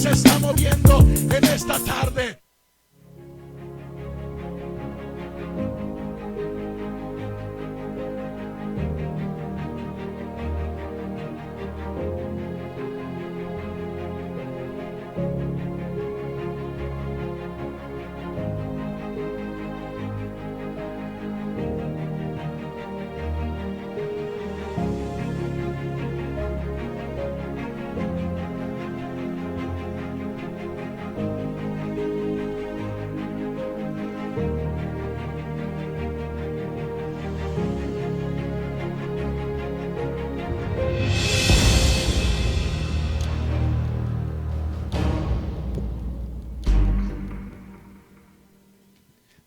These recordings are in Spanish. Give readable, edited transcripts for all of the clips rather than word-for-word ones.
se está moviendo en esta tarde.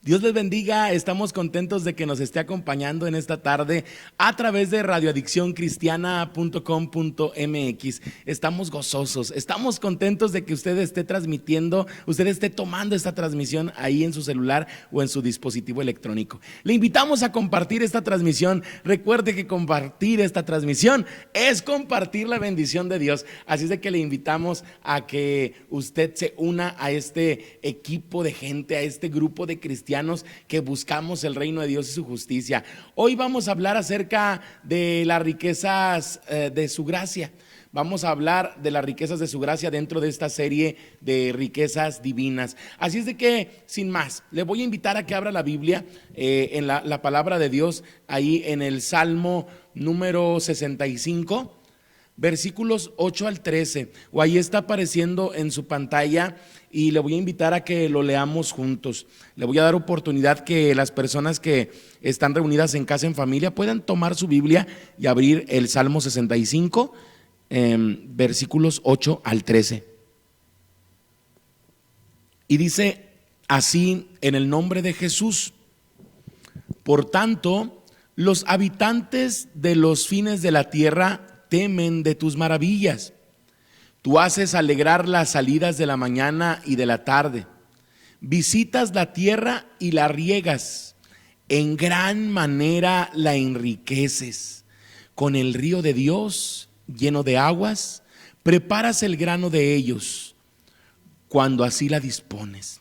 Dios les bendiga, estamos contentos de que nos esté acompañando en esta tarde a través de radioadiccioncristiana.com.mx. Estamos gozosos, estamos contentos de que usted esté transmitiendo, usted esté tomando esta transmisión ahí en su celular o en su dispositivo electrónico. Le invitamos a compartir esta transmisión. Recuerde que compartir esta transmisión es compartir la bendición de Dios. Así es de que le invitamos a que usted se una a este equipo de gente, a este grupo de cristianos que buscamos el reino de Dios y su justicia. Hoy vamos a hablar acerca de las riquezas de su gracia. Vamos a hablar de las riquezas de su gracia dentro de esta serie de riquezas divinas. Así es de que, sin más, le voy a invitar a que abra la Biblia en la palabra de Dios, ahí en el Salmo número 65, versículos 8 al 13, o ahí está apareciendo en su pantalla, y le voy a invitar a que lo leamos juntos. Le voy a dar oportunidad que las personas que están reunidas en casa, en familia, puedan tomar su Biblia y abrir el Salmo 65, versículos 8 al 13. Y dice así, en el nombre de Jesús: por tanto, los habitantes de los fines de la tierra temen de tus maravillas. Tú haces alegrar las salidas de la mañana y de la tarde. Visitas la tierra y la riegas. En gran manera la enriqueces. Con el río de Dios lleno de aguas, preparas el grano de ellos cuando así la dispones.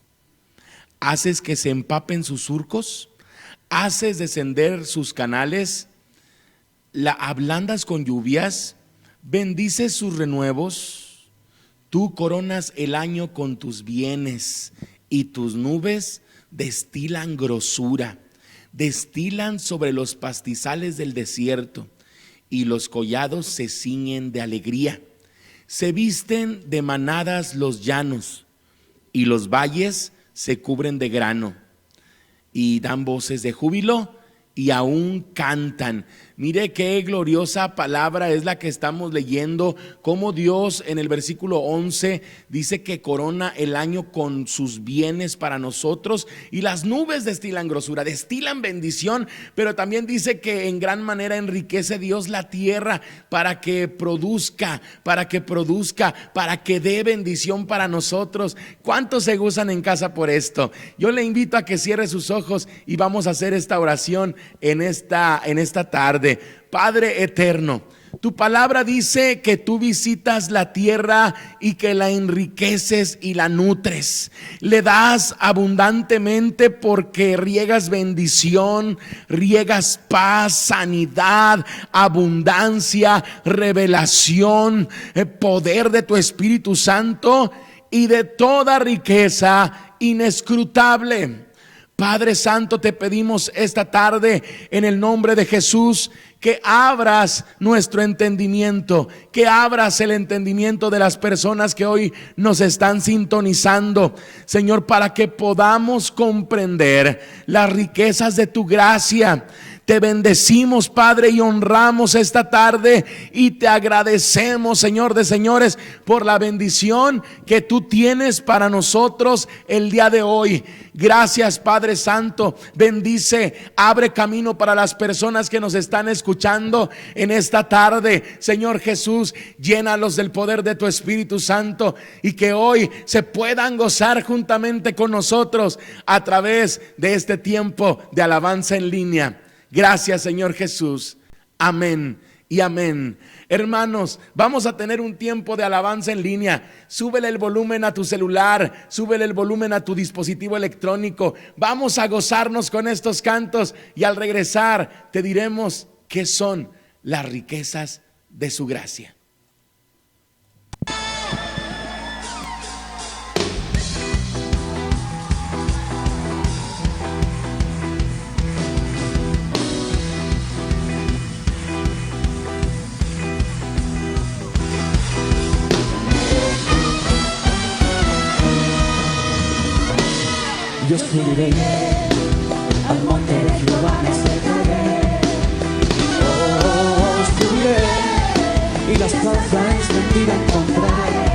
Haces que se empapen sus surcos, haces descender sus canales, la ablandas con lluvias, bendices sus renuevos. Tú coronas el año con tus bienes y tus nubes destilan grosura, destilan sobre los pastizales del desierto y los collados se ciñen de alegría. Se visten de manadas los llanos y los valles se cubren de grano y dan voces de júbilo y aún cantan. Mire qué gloriosa palabra es la que estamos leyendo, cómo Dios en el versículo 11 dice que corona el año con sus bienes para nosotros, y las nubes destilan grosura, destilan bendición, pero también dice que en gran manera enriquece Dios la tierra para que produzca, para que dé bendición para nosotros. ¿Cuántos se gozan en casa por esto? Yo le invito a que cierre sus ojos y vamos a hacer esta oración en esta tarde. Padre eterno, tu palabra dice que tú visitas la tierra y que la enriqueces y la nutres. Le das abundantemente porque riegas bendición, riegas paz, sanidad, abundancia, revelación, poder de tu Espíritu Santo y de toda riqueza inescrutable. Padre Santo, te pedimos esta tarde en el nombre de Jesús que abras nuestro entendimiento, que abras el entendimiento de las personas que hoy nos están sintonizando, Señor, para que podamos comprender las riquezas de tu gracia. Te bendecimos, Padre, y honramos esta tarde y te agradecemos, Señor de señores, por la bendición que tú tienes para nosotros el día de hoy. Gracias, Padre Santo. Bendice, abre camino para las personas que nos están escuchando en esta tarde. Señor Jesús, llénalos del poder de tu Espíritu Santo y que hoy se puedan gozar juntamente con nosotros a través de este tiempo de alabanza en línea. Gracias, Señor Jesús. Amén y y amén. Hermanos, vamos a tener un tiempo de alabanza en línea. Súbele el volumen a tu celular, súbele el volumen a tu dispositivo electrónico. Vamos a gozarnos con estos cantos y al regresar te diremos qué son las riquezas de su gracia. Yo subiré al monte de Jehová, me acercaré. Oh, subiré y las zarzas extendidas encontraré.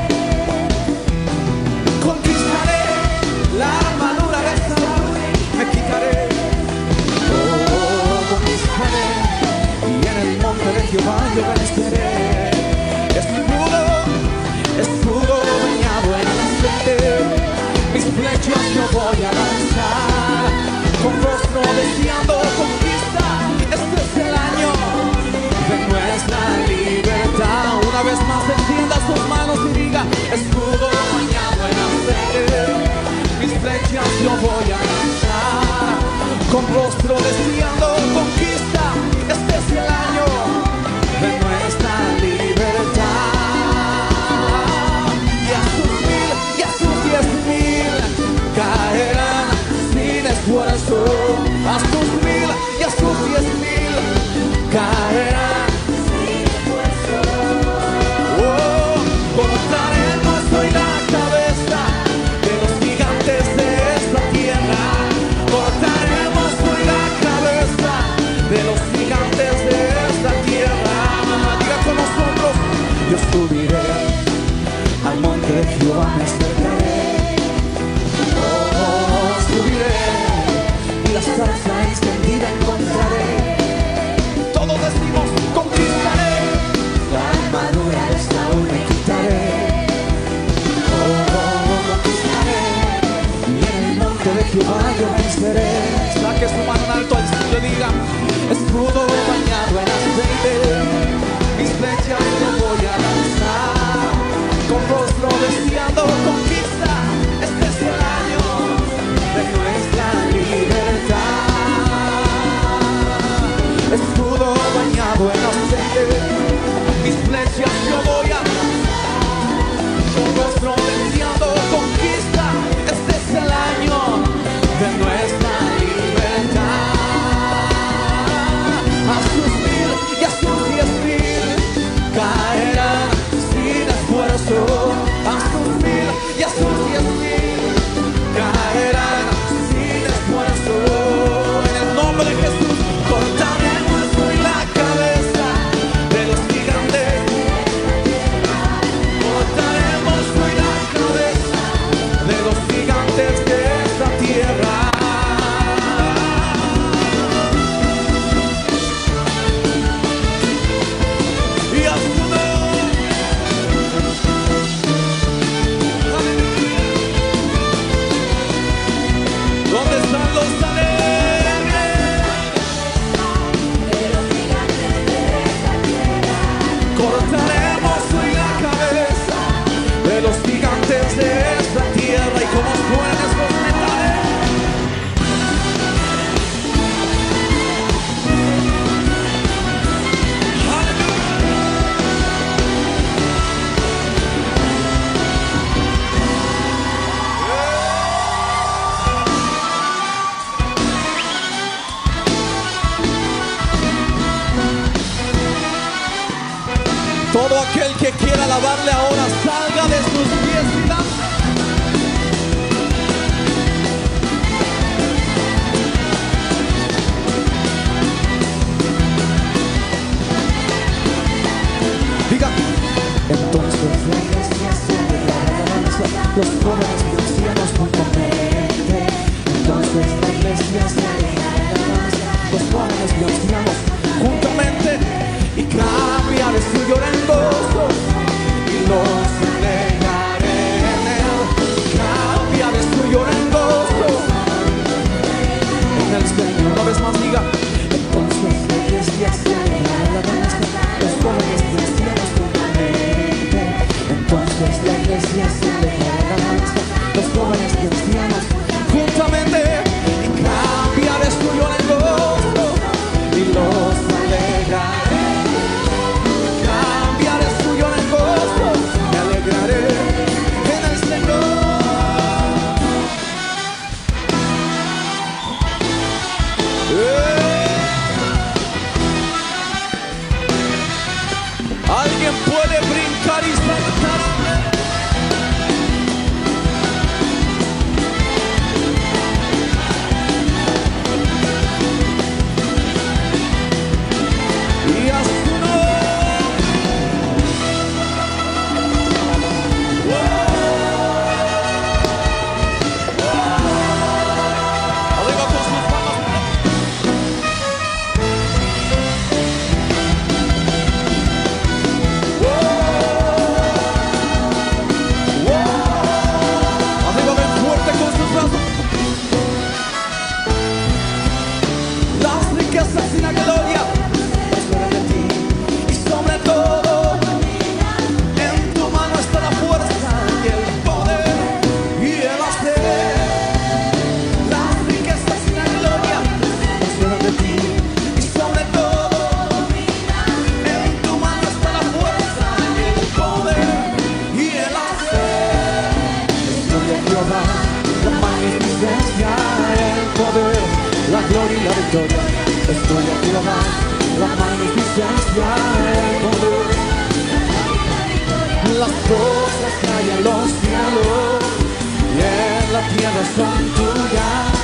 Conquistaré la armadura de Saúl, me quitaré. Oh, conquistaré y en el monte de Jehová yo venceré. Escudo bañado en aceite, mis flechas yo voy a lanzar, con rostro deseando conquista. Este es el año de nuestra libertad. Una vez más extienda sus manos y diga: escudo bañado en aceite, mis flechas yo voy a lanzar, con rostro deseando conquista. Este es el año de nuestra libertad. Y a sus 10,000 caerán sin esfuerzo, a sus 1,000 y a sus 10,000 caerán sin esfuerzo. Oh, cortaremos hoy la cabeza de los gigantes de esta tierra. Cortaremos hoy la cabeza de los gigantes de esta tierra. Diga con nosotros: yo subiré al monte de Jehová, me acercaré. Oh, subiré y la zarza extendida encontraré. Todos decimos: conquistaré la armadura de Saúl, me quitaré. Oh, conquistaré y en el monte de Jehová yo venceré. Saque su mano en alto al cielo y diga: escudo bañado en aceite, mis flechas yo voy a lanzar, con rostro deseando conquista. Este es el año de nuestra libertad. Escudo bañado en aceite, mis flechas yo voy a lanzar, con rostro deseando conquista. Este es el año de nuestra libertad. A sus 1,000 y a sus 10,000 caerán sin esfuerzo, a sus 1,000 y a sus 10,000 caerán sin esfuerzo. En el nombre de Jesús cortaremos hoy la cabeza de los gigantes. Cortaremos hoy la cabeza de los gigantes de esta tierra. Y a su ¿dónde están los alegres? Cortaremos hoy la cabeza de los gigantes de esta tierra y como suenes los metales. Todo aquel que quiera alabarle ahora, salga de sus pies y danza. Diga: entonces la iglesia se declara alabanza, los jóvenes y ancianos juntamente. Entonces la iglesia se declara alabanza, los jóvenes y ancianos juntamente. Y cambia de su lloro en gozo y los alegraré en él. Cambia de su lloro en gozo en el Señor. Una vez más diga: entonces la iglesia se alegra en alabanza, los Entonces la iglesia se alegrará en alabanza, los jóvenes cristianos juntamente, y cambiaré su lloro en gozo y los alegraré. Cambiaré su lloro en gozo, me alegraré en el Señor. Alguien puede brincar y saltar. Y a su nombre. Arriba con sus manos. Arriba bien fuerte con sus brazos. Las riquezas y la gloria esperan de ti, y sobre todo en tu mano está la fuerza y el poder y el hacer. Las riquezas y la gloria esperan de ti, y sobre todo en tu mano está la fuerza y el poder y el hacer. Estoy aquí Jehová, la magnificencia, el poder, la gloria y la victoria. Estoy aquí Jehová, la magnificencia, el poder. Las cosas que hay en los cielos y en la tierra son tuyas.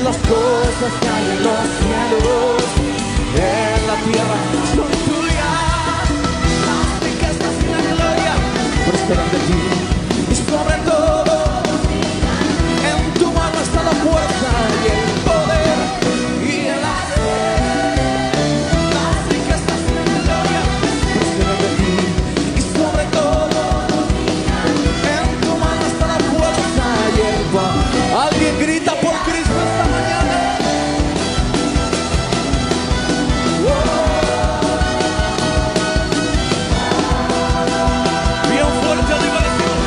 Las cosas que hay en los cielos y en la tierra son tuyas. Las riquezas y la gloria prosperan de ti, y sobre todo en tu mano está la fuerza y el poder y el hacer. Las riquezas y la gloria prosperan de ti, y sobre todo en tu mano está la fuerza y el poder. Alguien grita por Cristo esta mañana. Bien fuerte, arriba el Señor.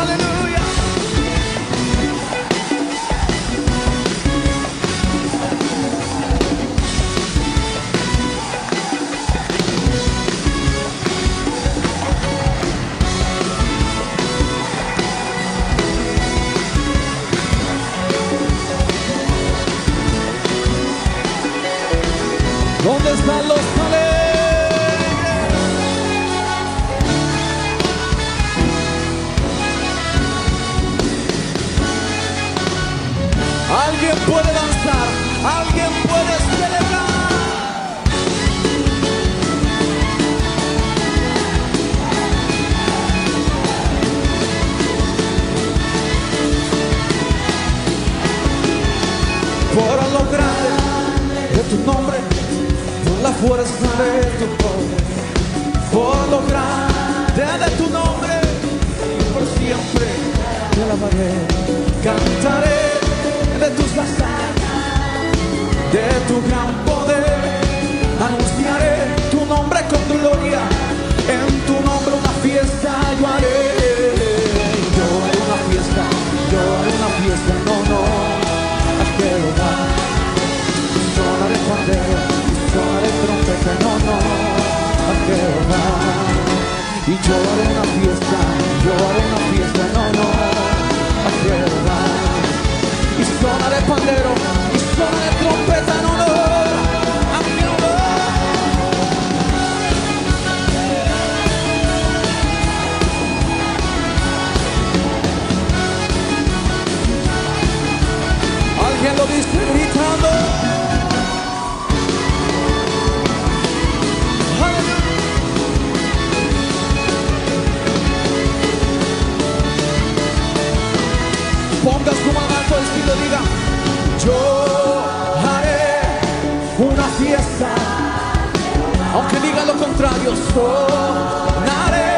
Aleluya. ¿Dónde están los alegres? Alguien puede danzar, alguien puede celebrar. Por lo grande de tu nombre, por la fuerza de tu poder, por lo grande de tu nombre, y por siempre te alabaré. Cantaré de tus hazañas, de tu gran poder, anunciaré tu nombre con gloria, en tu nombre una fiesta yo haré. Yo haré una fiesta, yo haré una fiesta, no, a Jehová. Sonaré pandero, sonaré trompeta, no, a Jehová. Y yo haré una fiesta, yo haré una fiesta, no, a Jehová. Y sonaré pandero, y sonaré trompeta, no, a Jehová. Alguien lo dice gritando. Ponga su mano alto y lo diga. Yo haré una fiesta, aunque diga lo contrario. Sonaré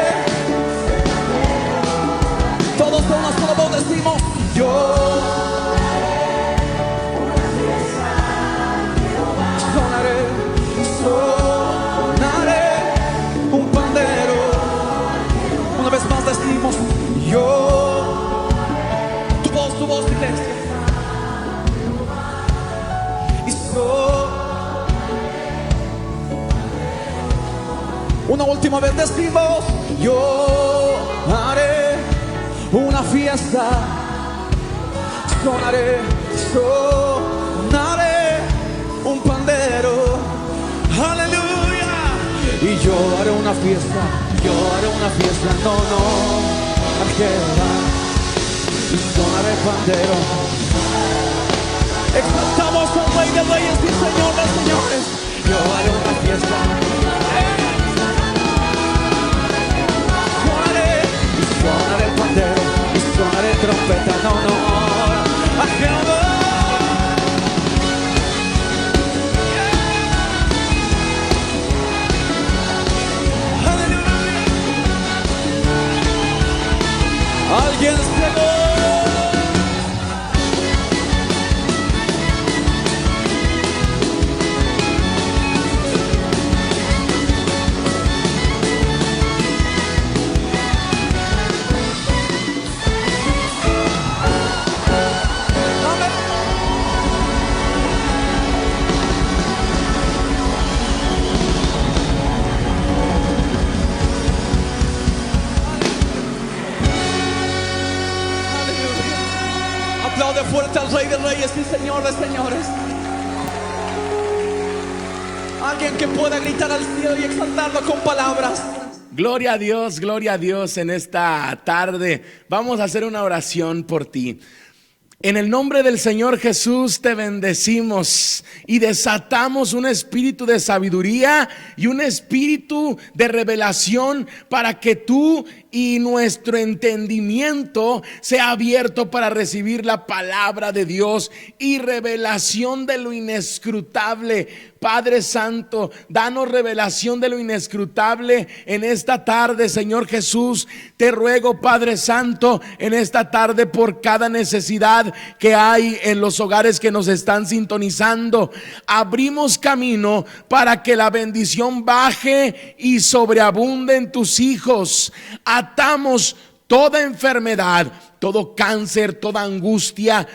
una sola voz decimos: yo sonaré, sonaré un pandero. Una vez más decimos: yo. Tu voz, iglesia. Y una última vez decimos: yo haré una fiesta. Sonaré, sonaré un pandero. Aleluya. Y yo haré una fiesta. Yo haré una fiesta. No, a Jehová. Y sonaré pandero. Exaltamos al Rey de Reyes y Señor de Señores. Yo haré una fiesta. Sonaré el pandero y sonaré trompeta en honor a Jehová. Aleluya. Alguien se aplaude fuerte al Rey de Reyes y Señor de Señores. Alguien que pueda gritar al cielo y exaltarlo con palabras. Gloria a Dios en esta tarde. Vamos a hacer una oración por ti. En el nombre del Señor Jesús te bendecimos y desatamos un espíritu de sabiduría y un espíritu de revelación para que tú y nuestro entendimiento sea abierto para recibir la palabra de Dios y revelación de lo inescrutable. Padre Santo, danos revelación de lo inescrutable en esta tarde, Señor Jesús. Te ruego, Padre Santo, en esta tarde por cada necesidad que hay en los hogares que nos están sintonizando. Abrimos camino para que la bendición baje y sobreabunde en tus hijos. Atamos toda enfermedad, todo cáncer, toda angustia,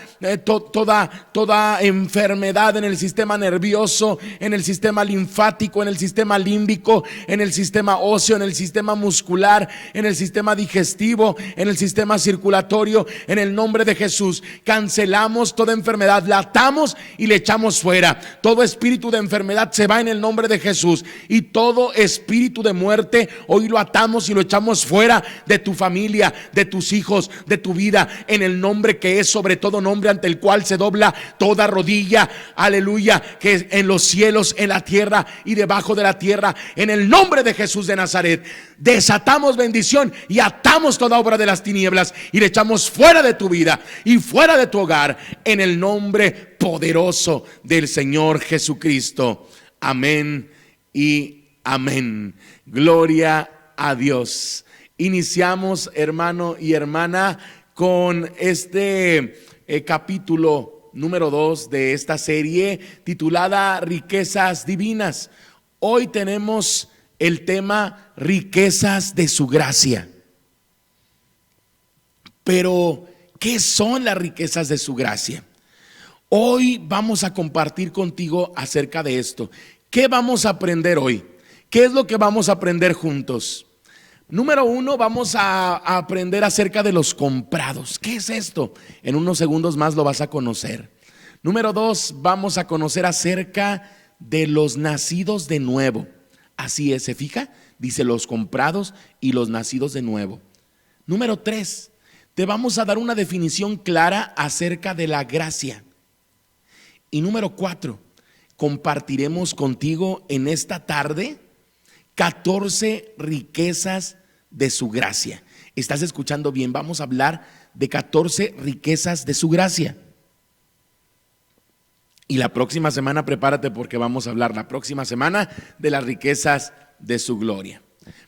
toda enfermedad en el sistema nervioso, en el sistema linfático, en el sistema límbico, en el sistema óseo, en el sistema muscular, en el sistema digestivo, en el sistema circulatorio. En el nombre de Jesús cancelamos toda enfermedad, la atamos y le echamos fuera. Todo espíritu de enfermedad se va en el nombre de Jesús, y todo espíritu de muerte hoy lo atamos y lo echamos fuera de tu familia, de tus hijos, de tu vida, en el nombre que es sobre todo nombre, ante el cual se dobla toda rodilla. Aleluya, que en los cielos, en la tierra y debajo de la tierra, en el nombre de Jesús de Nazaret, desatamos bendición y atamos toda obra de las tinieblas y le echamos fuera de tu vida y fuera de tu hogar, en el nombre poderoso del Señor Jesucristo. Amén y amén. Gloria a Dios. Iniciamos, hermano y hermana, con este capítulo número 2 de esta serie titulada Riquezas Divinas. Hoy tenemos el tema riquezas de su gracia. Pero, ¿qué son las riquezas de su gracia? Hoy vamos a compartir contigo acerca de esto. ¿Qué vamos a aprender hoy? ¿Qué es lo que vamos a aprender juntos? Número 1, vamos a aprender acerca de los comprados. ¿Qué es esto? En unos segundos más lo vas a conocer. Número 2, vamos a conocer acerca de los nacidos de nuevo. Así es, ¿se fija? Dice los comprados y los nacidos de nuevo. Número 3, te vamos a dar una definición clara acerca de la gracia. Y número 4, compartiremos contigo en esta tarde 14 riquezas de su gracia. ¿Estás escuchando bien? Vamos a hablar de 14 riquezas de su gracia. Y la próxima semana prepárate, porque vamos a hablar la próxima semana de las riquezas de su gloria.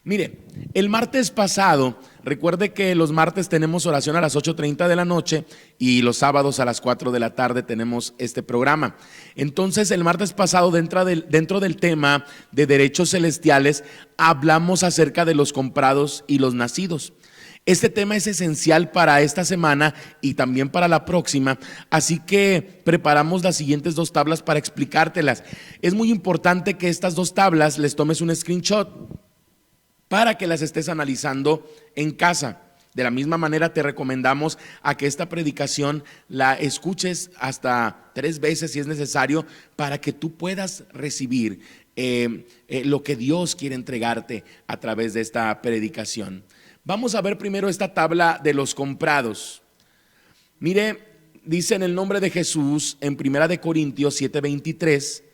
Mire, el martes pasado, recuerde que los martes tenemos oración a las 8:30 de la noche y los sábados a las 4 de la tarde tenemos este programa. Entonces, el martes pasado, dentro del tema de derechos celestiales, hablamos acerca de los comprados y los nacidos. Este tema es esencial para esta semana y también para la próxima, así que preparamos las siguientes 2 tablas para explicártelas. Es muy importante que estas 2 tablas les tomes un screenshot para que las estés analizando en casa. De la misma manera te recomendamos a que esta predicación la escuches hasta 3 veces si es necesario, para que tú puedas recibir lo que Dios quiere entregarte a través de esta predicación. Vamos a ver primero esta tabla de los comprados. Mire, dice en el nombre de Jesús en 1 de Corintios 7:23,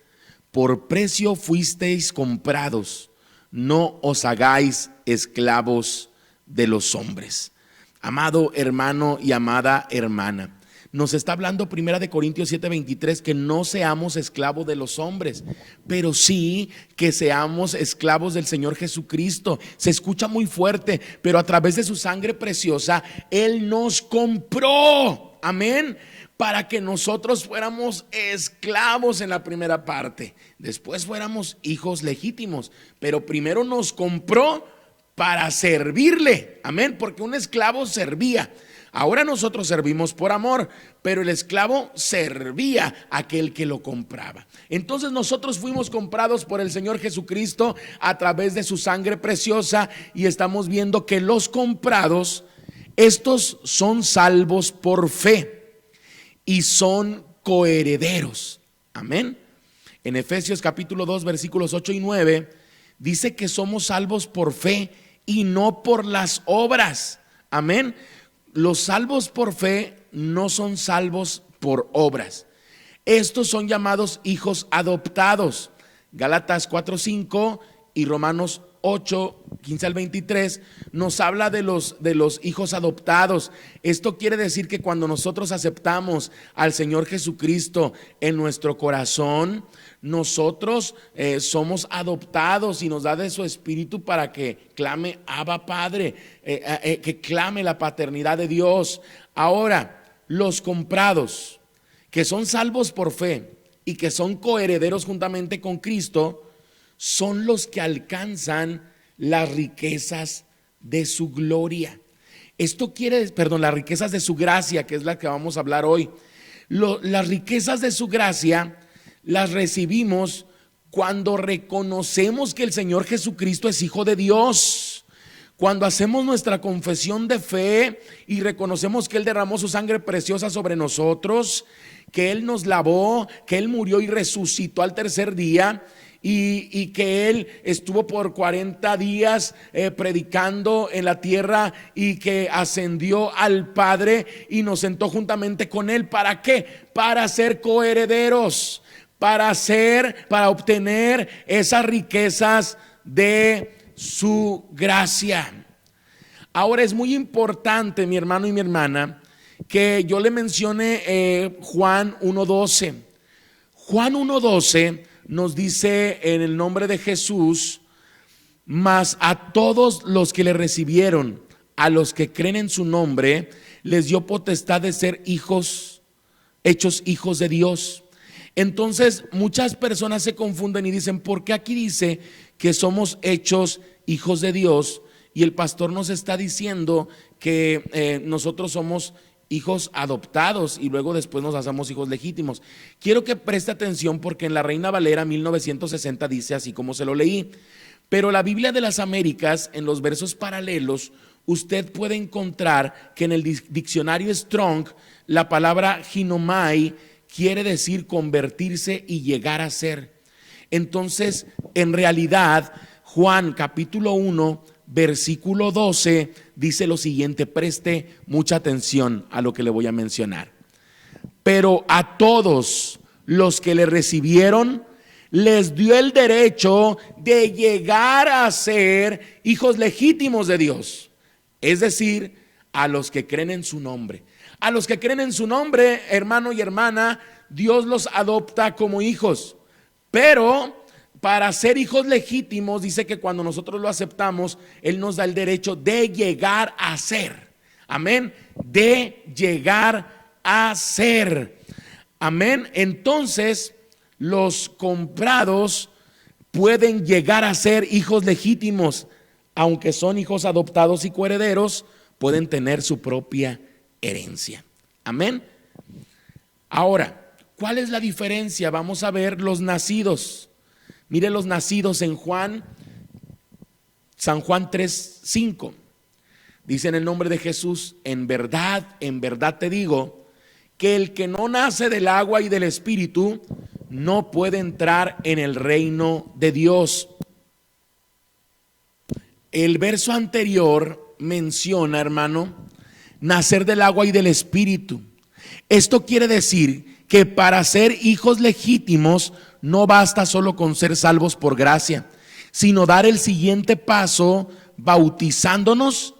por precio fuisteis comprados, no os hagáis esclavos de los hombres. Amado hermano y amada hermana, nos está hablando 1 de Corintios 7:23 que no seamos esclavos de los hombres, pero sí que seamos esclavos del Señor Jesucristo. Se escucha muy fuerte, pero a través de su sangre preciosa, Él nos compró, amén, para que nosotros fuéramos esclavos en la primera parte, después fuéramos hijos legítimos, pero primero nos compró para servirle, amén, porque un esclavo servía. Ahora nosotros servimos por amor, pero el esclavo servía a aquel que lo compraba. Entonces nosotros fuimos comprados por el Señor Jesucristo a través de su sangre preciosa, y estamos viendo que los comprados, estos son salvos por fe y son coherederos. Amén. En Efesios capítulo 2 versículos 8 y 9 dice que somos salvos por fe y no por las obras. Amén. Los salvos por fe no son salvos por obras. Estos son llamados hijos adoptados. Gálatas 4:5 y Romanos 8:15 al 23 nos habla de los hijos adoptados. Esto quiere decir que cuando nosotros aceptamos al Señor Jesucristo en nuestro corazón, nosotros somos adoptados y nos da de su espíritu para que clame Abba Padre, que clame la paternidad de Dios. Ahora, los comprados, que son salvos por fe y que son coherederos juntamente con Cristo, son los que alcanzan las riquezas de su gloria. Las riquezas de su gracia, que es la que vamos a hablar hoy. Las riquezas de su gracia las recibimos cuando reconocemos que el Señor Jesucristo es Hijo de Dios. Cuando hacemos nuestra confesión de fe y reconocemos que Él derramó su sangre preciosa sobre nosotros, que Él nos lavó, que Él murió y resucitó al tercer día, y que Él estuvo por 40 días predicando en la tierra, y que ascendió al Padre y nos sentó juntamente con Él. ¿Para qué? Para ser coherederos, para obtener esas riquezas de su gracia. Ahora es muy importante, mi hermano y mi hermana, que yo le mencione Juan 1:12. Juan 1:12 nos dice en el nombre de Jesús: mas a todos los que le recibieron, a los que creen en su nombre, les dio potestad de ser hijos, hechos hijos de Dios. Entonces muchas personas se confunden y dicen: ¿por qué aquí dice que somos hechos hijos de Dios? Y el pastor nos está diciendo que nosotros somos hijos adoptados y luego después nos hacemos hijos legítimos. Quiero que preste atención, porque en la Reina Valera 1960 dice así como se lo leí: pero la Biblia de las Américas, en los versos paralelos, usted puede encontrar que en el diccionario Strong la palabra ginomai quiere decir convertirse y llegar a ser. Entonces, en realidad, Juan capítulo 1 versículo 12 dice lo siguiente: preste mucha atención a lo que le voy a mencionar. Pero a todos los que le recibieron, les dio el derecho de llegar a ser hijos legítimos de Dios. Es decir, a los que creen en su nombre. A los que creen en su nombre, hermano y hermana, Dios los adopta como hijos. Pero para ser hijos legítimos, dice que cuando nosotros lo aceptamos, Él nos da el derecho de llegar a ser. Amén. De llegar a ser. Amén. Entonces, los comprados pueden llegar a ser hijos legítimos, aunque son hijos adoptados y coherederos, pueden tener su propia herencia. Amén. Ahora, ¿cuál es la diferencia? Vamos a ver los nacidos. Mire los nacidos en San Juan 3:5. Dice en el nombre de Jesús: en verdad te digo, que el que no nace del agua y del Espíritu no puede entrar en el reino de Dios. El verso anterior menciona, hermano, nacer del agua y del Espíritu. Esto quiere decir que para ser hijos legítimos no basta solo con ser salvos por gracia, sino dar el siguiente paso bautizándonos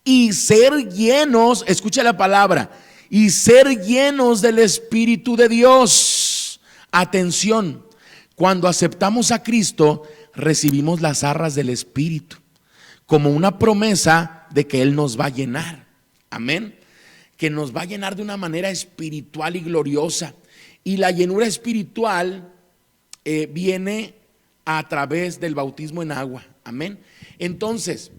y ser llenos, escucha la palabra, y ser llenos del Espíritu de Dios. Atención, cuando aceptamos a Cristo, recibimos las arras del Espíritu como una promesa de que Él nos va a llenar. Amén. Que nos va a llenar de una manera espiritual y gloriosa. Y la llenura espiritual viene a través del bautismo en agua. Amén. Entonces,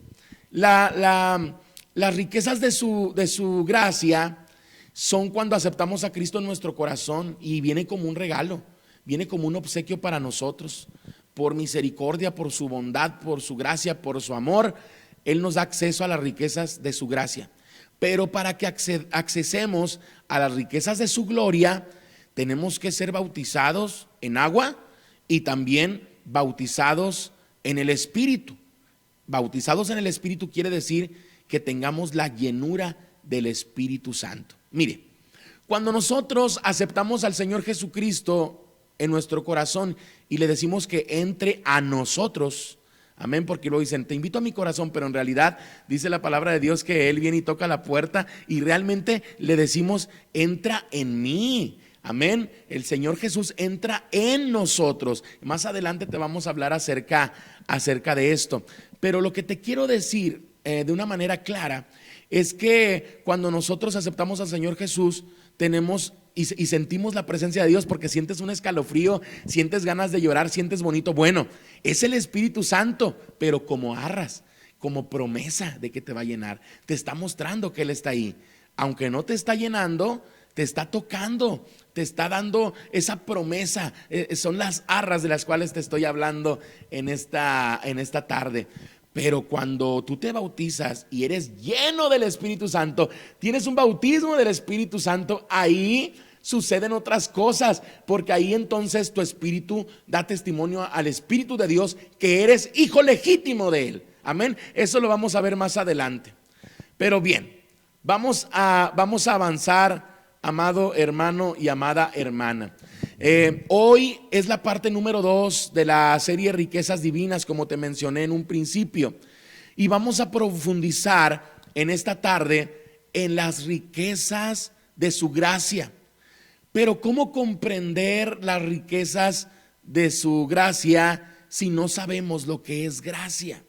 las riquezas de su gracia son cuando aceptamos a Cristo en nuestro corazón, y viene como un regalo, viene como un obsequio para nosotros. Por misericordia, por su bondad, por su gracia, por su amor, Él nos da acceso a las riquezas de su gracia. Pero para que accesemos a las riquezas de su gloria, tenemos que ser bautizados en agua y también bautizados en el Espíritu. Bautizados en el Espíritu quiere decir que tengamos la llenura del Espíritu Santo. Mire, cuando nosotros aceptamos al Señor Jesucristo en nuestro corazón y le decimos que entre a nosotros, amén, porque luego dicen, te invito a mi corazón, pero en realidad dice la palabra de Dios que Él viene y toca la puerta, y realmente le decimos, entra en mí. Amén. El Señor Jesús entra en nosotros. Más adelante te vamos a hablar acerca de esto. Pero lo que te quiero decir de una manera clara es que cuando nosotros aceptamos al Señor Jesús, tenemos y sentimos la presencia de Dios, porque sientes un escalofrío, sientes ganas de llorar, sientes bonito. Bueno, es el Espíritu Santo, pero como arras, como promesa de que te va a llenar. Te está mostrando que Él está ahí. Aunque no te está llenando, te está tocando, te está dando esa promesa. Son las arras de las cuales te estoy hablando en esta tarde. Pero cuando tú te bautizas y eres lleno del Espíritu Santo, tienes un bautismo del Espíritu Santo, ahí suceden otras cosas, porque ahí entonces tu espíritu da testimonio al Espíritu de Dios que eres hijo legítimo de Él. Amén. Eso lo vamos a ver más adelante. Pero bien, vamos a avanzar, amado hermano y amada hermana. Hoy es la parte número 2 de la serie Riquezas Divinas, como te mencioné en un principio, y vamos a profundizar en esta tarde en las riquezas de su gracia. Pero ¿cómo comprender las riquezas de su gracia si no sabemos lo que es gracia?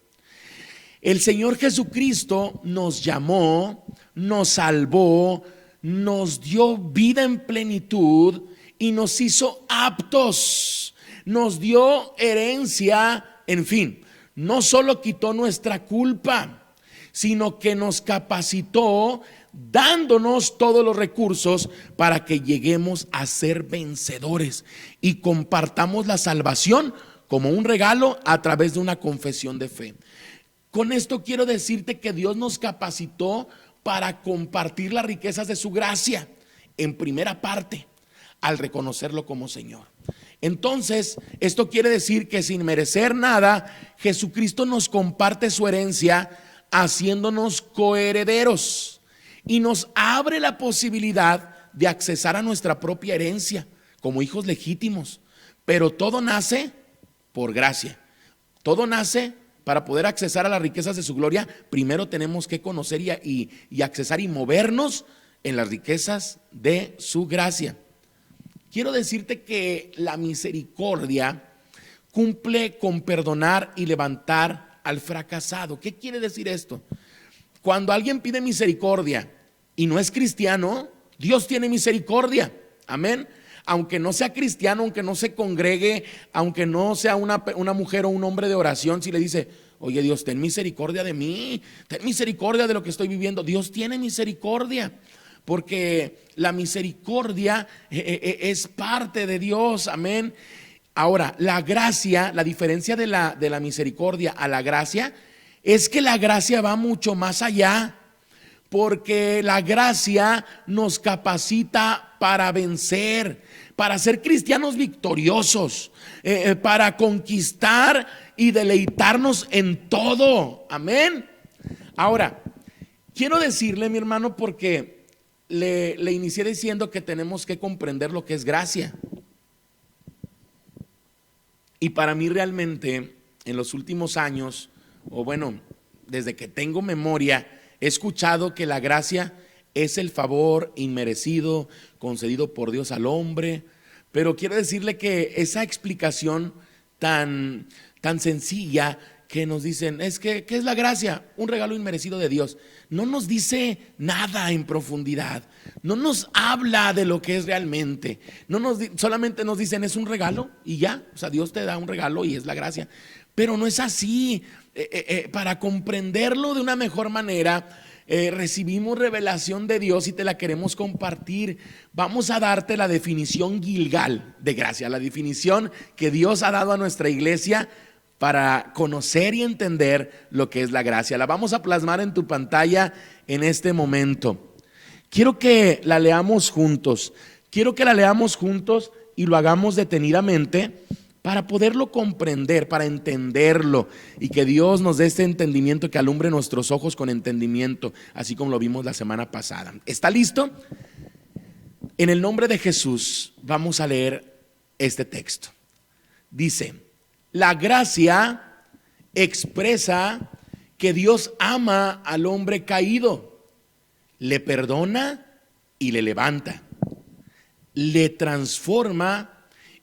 El Señor Jesucristo nos llamó, nos salvó, nos dio vida en plenitud y nos hizo aptos, nos dio herencia, en fin, no solo quitó nuestra culpa, sino que nos capacitó, dándonos todos los recursos para que lleguemos a ser vencedores y compartamos la salvación como un regalo a través de una confesión de fe. Con esto quiero decirte que Dios nos capacitó para compartir las riquezas de su gracia en primera parte, al reconocerlo como Señor. Entonces, esto quiere decir que sin merecer nada, Jesucristo nos comparte su herencia, haciéndonos coherederos, y nos abre la posibilidad de accesar a nuestra propia herencia como hijos legítimos. Pero todo nace por gracia. Todo nace para poder accesar a las riquezas de su gloria. Primero tenemos que conocer y accesar y movernos en las riquezas de su gracia. Quiero decirte que la misericordia, cumple con perdonar y levantar al fracasado. ¿Qué quiere decir esto? Cuando alguien pide misericordia y no es cristiano, Dios tiene misericordia. Amén. Aunque no sea cristiano, aunque no se congregue, aunque no sea una mujer o un hombre de oración, si le dice: oye Dios, ten misericordia de mí, ten misericordia de lo que estoy viviendo, Dios tiene misericordia, porque la misericordia es parte de Dios. Amén. Ahora, la gracia, la diferencia de la misericordia a la gracia es que la gracia va mucho más allá, porque la gracia nos capacita para vencer, para ser cristianos victoriosos, para conquistar y deleitarnos en todo. Amén. Ahora, quiero decirle, mi hermano, porque le inicié diciendo que tenemos que comprender lo que es gracia. Y para mí realmente, en los últimos años, o bueno, desde que tengo memoria, he escuchado que la gracia es el favor inmerecido concedido por Dios al hombre. Pero quiero decirle que esa explicación tan sencilla que nos dicen, ¿qué es la gracia? Un regalo inmerecido de Dios. No nos dice nada en profundidad, no nos habla de lo que es realmente, solamente nos dicen es un regalo y ya. O sea, Dios te da un regalo y es la gracia. Pero no es así. Para comprenderlo de una mejor manera, recibimos revelación de Dios y te la queremos compartir. Vamos a darte la definición Gilgal de gracia, la definición que Dios ha dado a nuestra iglesia para conocer y entender lo que es la gracia. La vamos a plasmar en tu pantalla en este momento. Quiero que la leamos juntos. Quiero que la leamos juntos y lo hagamos detenidamente para poderlo comprender, para entenderlo, y que Dios nos dé este entendimiento, que alumbre nuestros ojos con entendimiento, así como lo vimos la semana pasada. ¿Está listo? En el nombre de Jesús vamos a leer este texto. Dice: la gracia expresa que Dios ama al hombre caído, le perdona y le levanta, le transforma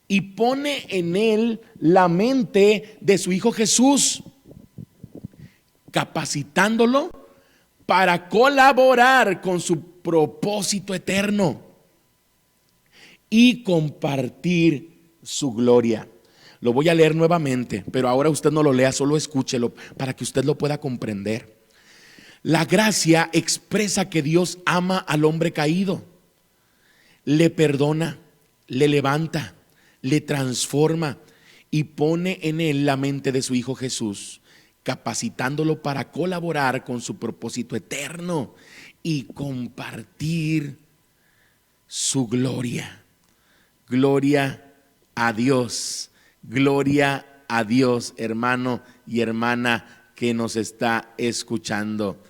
y pone en él la mente de su Hijo Jesús, capacitándolo para colaborar con su propósito eterno y compartir su gloria. Lo voy a leer nuevamente, pero ahora usted no lo lea, solo escúchelo para que usted lo pueda comprender. La gracia expresa que Dios ama al hombre caído, le perdona, le levanta, le transforma y pone en él la mente de su Hijo Jesús, capacitándolo para colaborar con su propósito eterno y compartir su gloria. Gloria a Dios, gloria a Dios, hermano y hermana que nos está escuchando.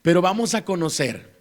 Pero vamos a conocer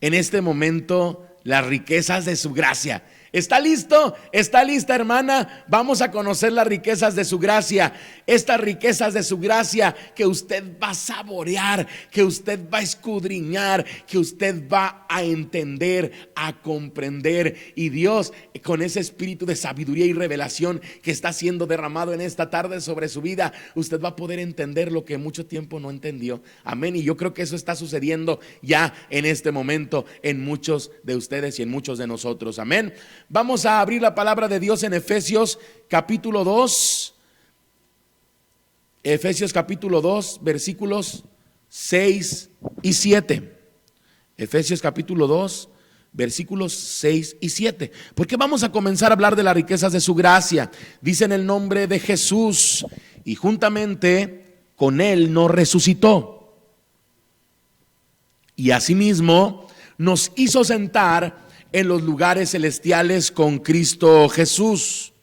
en este momento las riquezas de su gracia. ¿Está listo? ¿Está lista, hermana? Vamos a conocer las riquezas de su gracia. Estas riquezas de su gracia que usted va a saborear, que usted va a escudriñar, que usted va a entender, a comprender. Y Dios, con ese espíritu de sabiduría y revelación que está siendo derramado en esta tarde sobre su vida, usted va a poder entender lo que mucho tiempo no entendió. Amén. Y yo creo que eso está sucediendo ya en este momento en muchos de ustedes y en muchos de nosotros. Amén. Vamos a abrir la palabra de Dios en Efesios capítulo 2. Efesios capítulo 2, versículos 6 y 7. Efesios capítulo 2, versículos 6 y 7. Porque vamos a comenzar a hablar de las riquezas de su gracia. Dice: en el nombre de Jesús, y juntamente con él nos resucitó, y asimismo nos hizo sentar en los lugares celestiales con Cristo Jesús,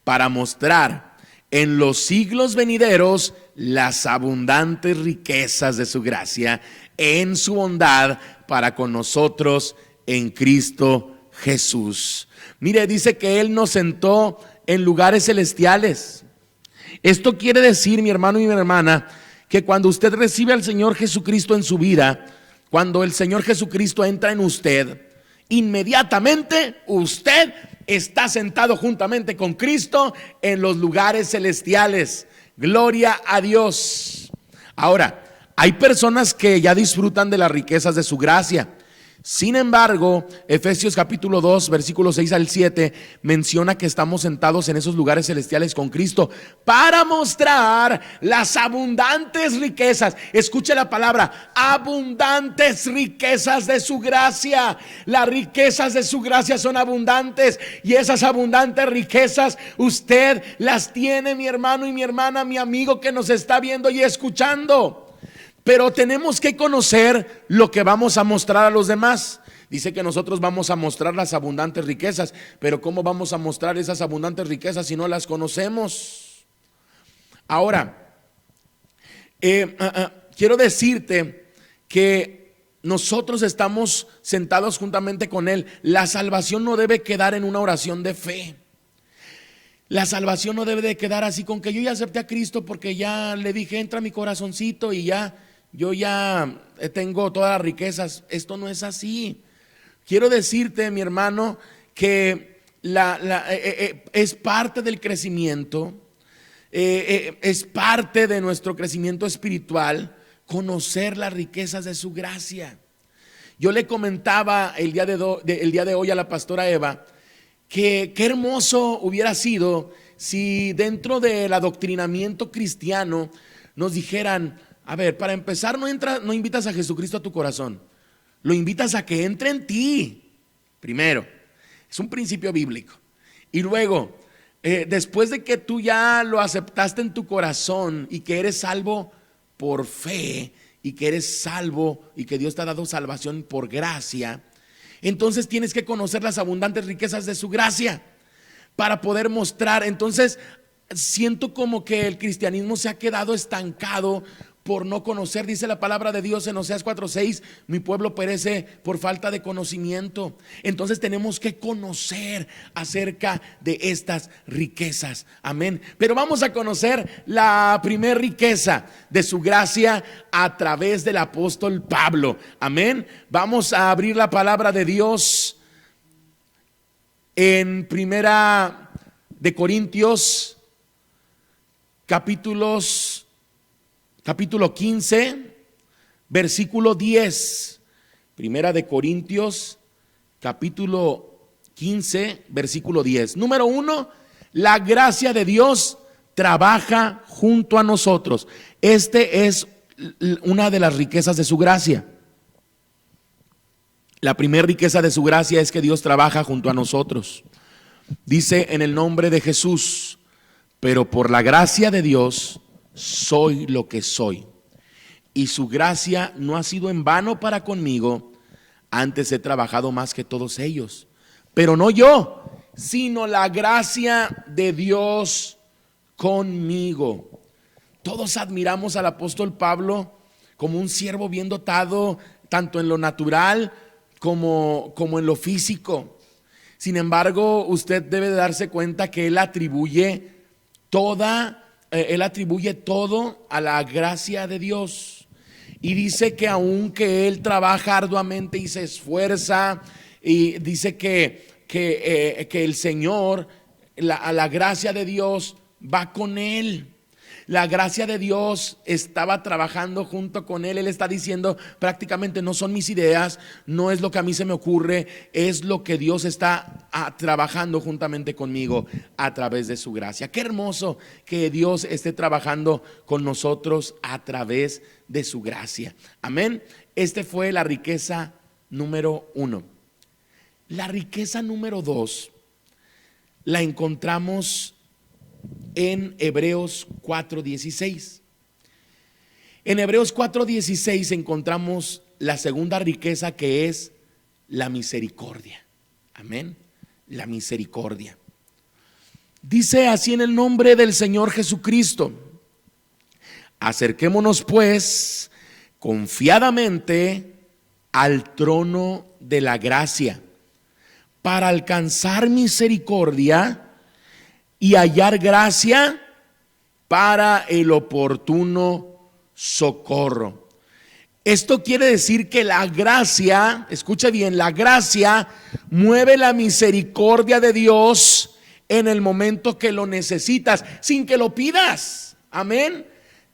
para mostrar en los siglos venideros las abundantes riquezas de su gracia en su bondad para con nosotros en Cristo Jesús. Mire, dice que Él nos sentó en lugares celestiales. Esto quiere decir, mi hermano y mi hermana, que cuando usted recibe al Señor Jesucristo en su vida, cuando el Señor Jesucristo entra en usted, inmediatamente usted está sentado juntamente con Cristo en los lugares celestiales. Gloria a Dios. Ahora, hay personas que ya disfrutan de las riquezas de su gracia. Sin embargo, Efesios capítulo 2, versículos 6 al 7 menciona que estamos sentados en esos lugares celestiales con Cristo para mostrar las abundantes riquezas. Escuche la palabra, abundantes riquezas de su gracia. Las riquezas de su gracia son abundantes, y esas abundantes riquezas usted las tiene, mi hermano y mi hermana, mi amigo que nos está viendo y escuchando. Pero tenemos que conocer lo que vamos a mostrar a los demás. Dice que nosotros vamos a mostrar las abundantes riquezas, pero ¿cómo vamos a mostrar esas abundantes riquezas si no las conocemos? Ahora, quiero decirte que nosotros estamos sentados juntamente con Él. La salvación no debe quedar en una oración de fe. La salvación no debe de quedar así con que yo ya acepté a Cristo porque ya le dije, entra a mi corazoncito y ya, yo ya tengo todas las riquezas. Esto no es así. Quiero decirte, mi hermano, que es parte del crecimiento, es parte de nuestro crecimiento espiritual, conocer las riquezas de su gracia. Yo le comentaba el día de hoy a la pastora Eva que qué hermoso hubiera sido si dentro del adoctrinamiento cristiano nos dijeran, a ver, para empezar, no invitas a Jesucristo a tu corazón, lo invitas a que entre en ti primero. Es un principio bíblico. Y luego, después de que tú ya lo aceptaste en tu corazón y que eres salvo por fe y que eres salvo y que Dios te ha dado salvación por gracia, entonces tienes que conocer las abundantes riquezas de su gracia para poder mostrar. Entonces siento como que el cristianismo se ha quedado estancado por no conocer. Dice la palabra de Dios en Oseas 4:6, mi pueblo perece por falta de conocimiento. Entonces tenemos que conocer acerca de estas riquezas. Amén. Pero vamos a conocer la primera riqueza de su gracia a través del apóstol Pablo. Amén. Vamos a abrir la palabra de Dios en Primera de Corintios capítulo 15, versículo 10. Primera de Corintios, capítulo 15, versículo 10. Número 1, la gracia de Dios trabaja junto a nosotros. Este es una de las riquezas de su gracia. La primera riqueza de su gracia es que Dios trabaja junto a nosotros. Dice en el nombre de Jesús, pero por la gracia de Dios soy lo que soy, y su gracia no ha sido en vano para conmigo. Antes he trabajado más que todos ellos, pero no yo, sino la gracia de Dios conmigo. Todos admiramos al apóstol Pablo como un siervo bien dotado, tanto en lo natural como en lo físico. Sin embargo, usted debe de darse cuenta que él atribuye todo a la gracia de Dios. Y dice que aunque él trabaja arduamente y se esfuerza, y dice que el Señor, la gracia de Dios va con él. La gracia de Dios estaba trabajando junto con él. Él está diciendo prácticamente, no son mis ideas, no es lo que a mí se me ocurre, es lo que Dios está trabajando juntamente conmigo a través de su gracia. Qué hermoso que Dios esté trabajando con nosotros a través de su gracia. Amén. Esta fue la riqueza número 1. La riqueza número 2 la encontramos en Hebreos 4:16. En Hebreos 4:16 encontramos la segunda riqueza, que es la misericordia. Amén. La misericordia. Dice así: en el nombre del Señor Jesucristo, acerquémonos pues confiadamente al trono de la gracia para alcanzar misericordia y hallar gracia para el oportuno socorro. Esto quiere decir que la gracia, escuche bien, la gracia mueve la misericordia de Dios en el momento que lo necesitas, sin que lo pidas. Amén.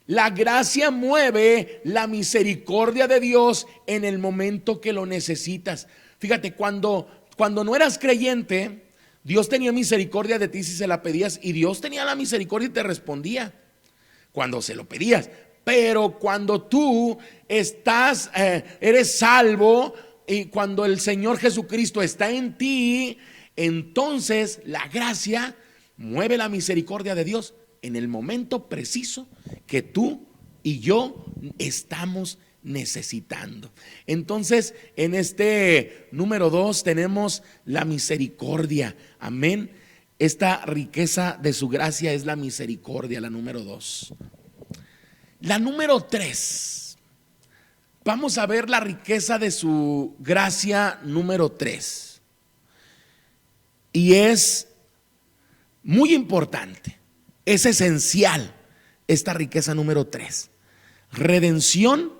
La gracia mueve la misericordia de Dios en el momento que lo necesitas. Fíjate, cuando no eras creyente, Dios tenía misericordia de ti si se la pedías, y Dios tenía la misericordia y te respondía cuando se lo pedías. Pero cuando tú eres salvo, y cuando el Señor Jesucristo está en ti, entonces la gracia mueve la misericordia de Dios en el momento preciso que tú y yo estamos necesitando. Entonces, en este número 2 tenemos la misericordia. Amén. Esta riqueza de su gracia es la misericordia, la número 2. La número 3, vamos a ver la riqueza de su gracia número 3. Y es muy importante, es esencial esta riqueza número 3. Redención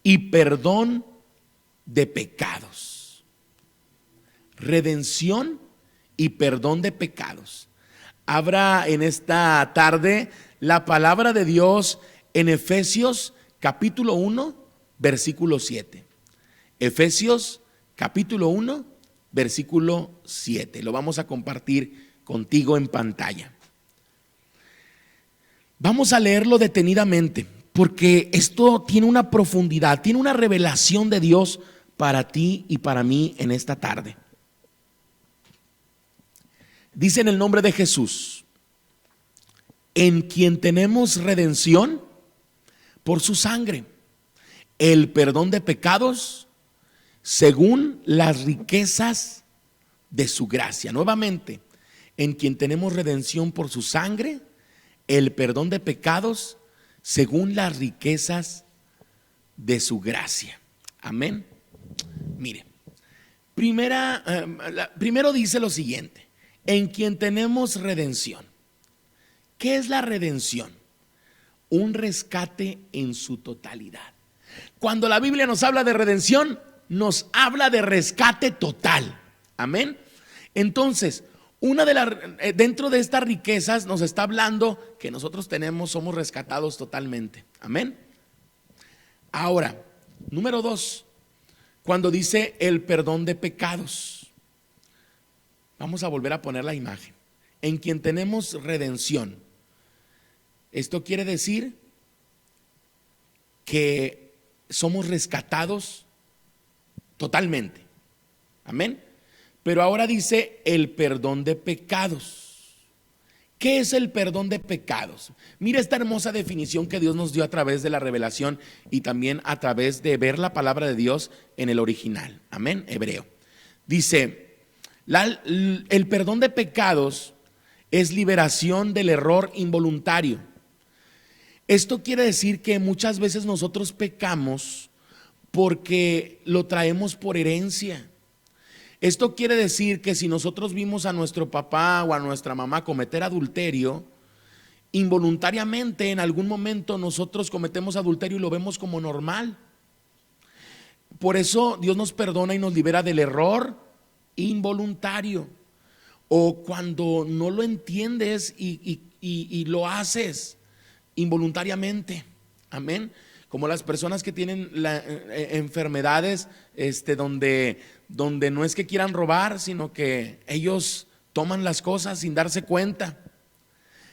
y perdón de pecados. Redención y perdón de pecados. Habrá en esta tarde la palabra de Dios en Efesios capítulo 1, versículo 7. Efesios capítulo 1, versículo 7. Lo vamos a compartir contigo en pantalla. Vamos a leerlo detenidamente, porque esto tiene una profundidad, tiene una revelación de Dios para ti y para mí en esta tarde. Dice en el nombre de Jesús, en quien tenemos redención por su sangre, el perdón de pecados según las riquezas de su gracia. Nuevamente, en quien tenemos redención por su sangre, el perdón de pecados según las riquezas de su gracia. Amén. Mire, primero dice lo siguiente: en quien tenemos redención. ¿Qué es la redención? Un rescate en su totalidad. Cuando la Biblia nos habla de redención, nos habla de rescate total. Amén. Entonces, dentro de estas riquezas nos está hablando que nosotros somos rescatados totalmente. Amén. Ahora, número 2, cuando dice el perdón de pecados, vamos a volver a poner la imagen. En quien tenemos redención. Esto quiere decir que somos rescatados totalmente. Amén. Pero ahora dice el perdón de pecados. ¿Qué es el perdón de pecados? Mira esta hermosa definición que Dios nos dio a través de la revelación y también a través de ver la palabra de Dios en el original. Amén, hebreo. Dice, el perdón de pecados es liberación del error involuntario. Esto quiere decir que muchas veces nosotros pecamos porque lo traemos por herencia. Esto quiere decir que si nosotros vimos a nuestro papá o a nuestra mamá cometer adulterio, involuntariamente en algún momento nosotros cometemos adulterio y lo vemos como normal. Por eso Dios nos perdona y nos libera del error involuntario. O cuando no lo entiendes y lo haces involuntariamente. Amén. Como las personas que tienen enfermedades donde no es que quieran robar, sino que ellos toman las cosas sin darse cuenta.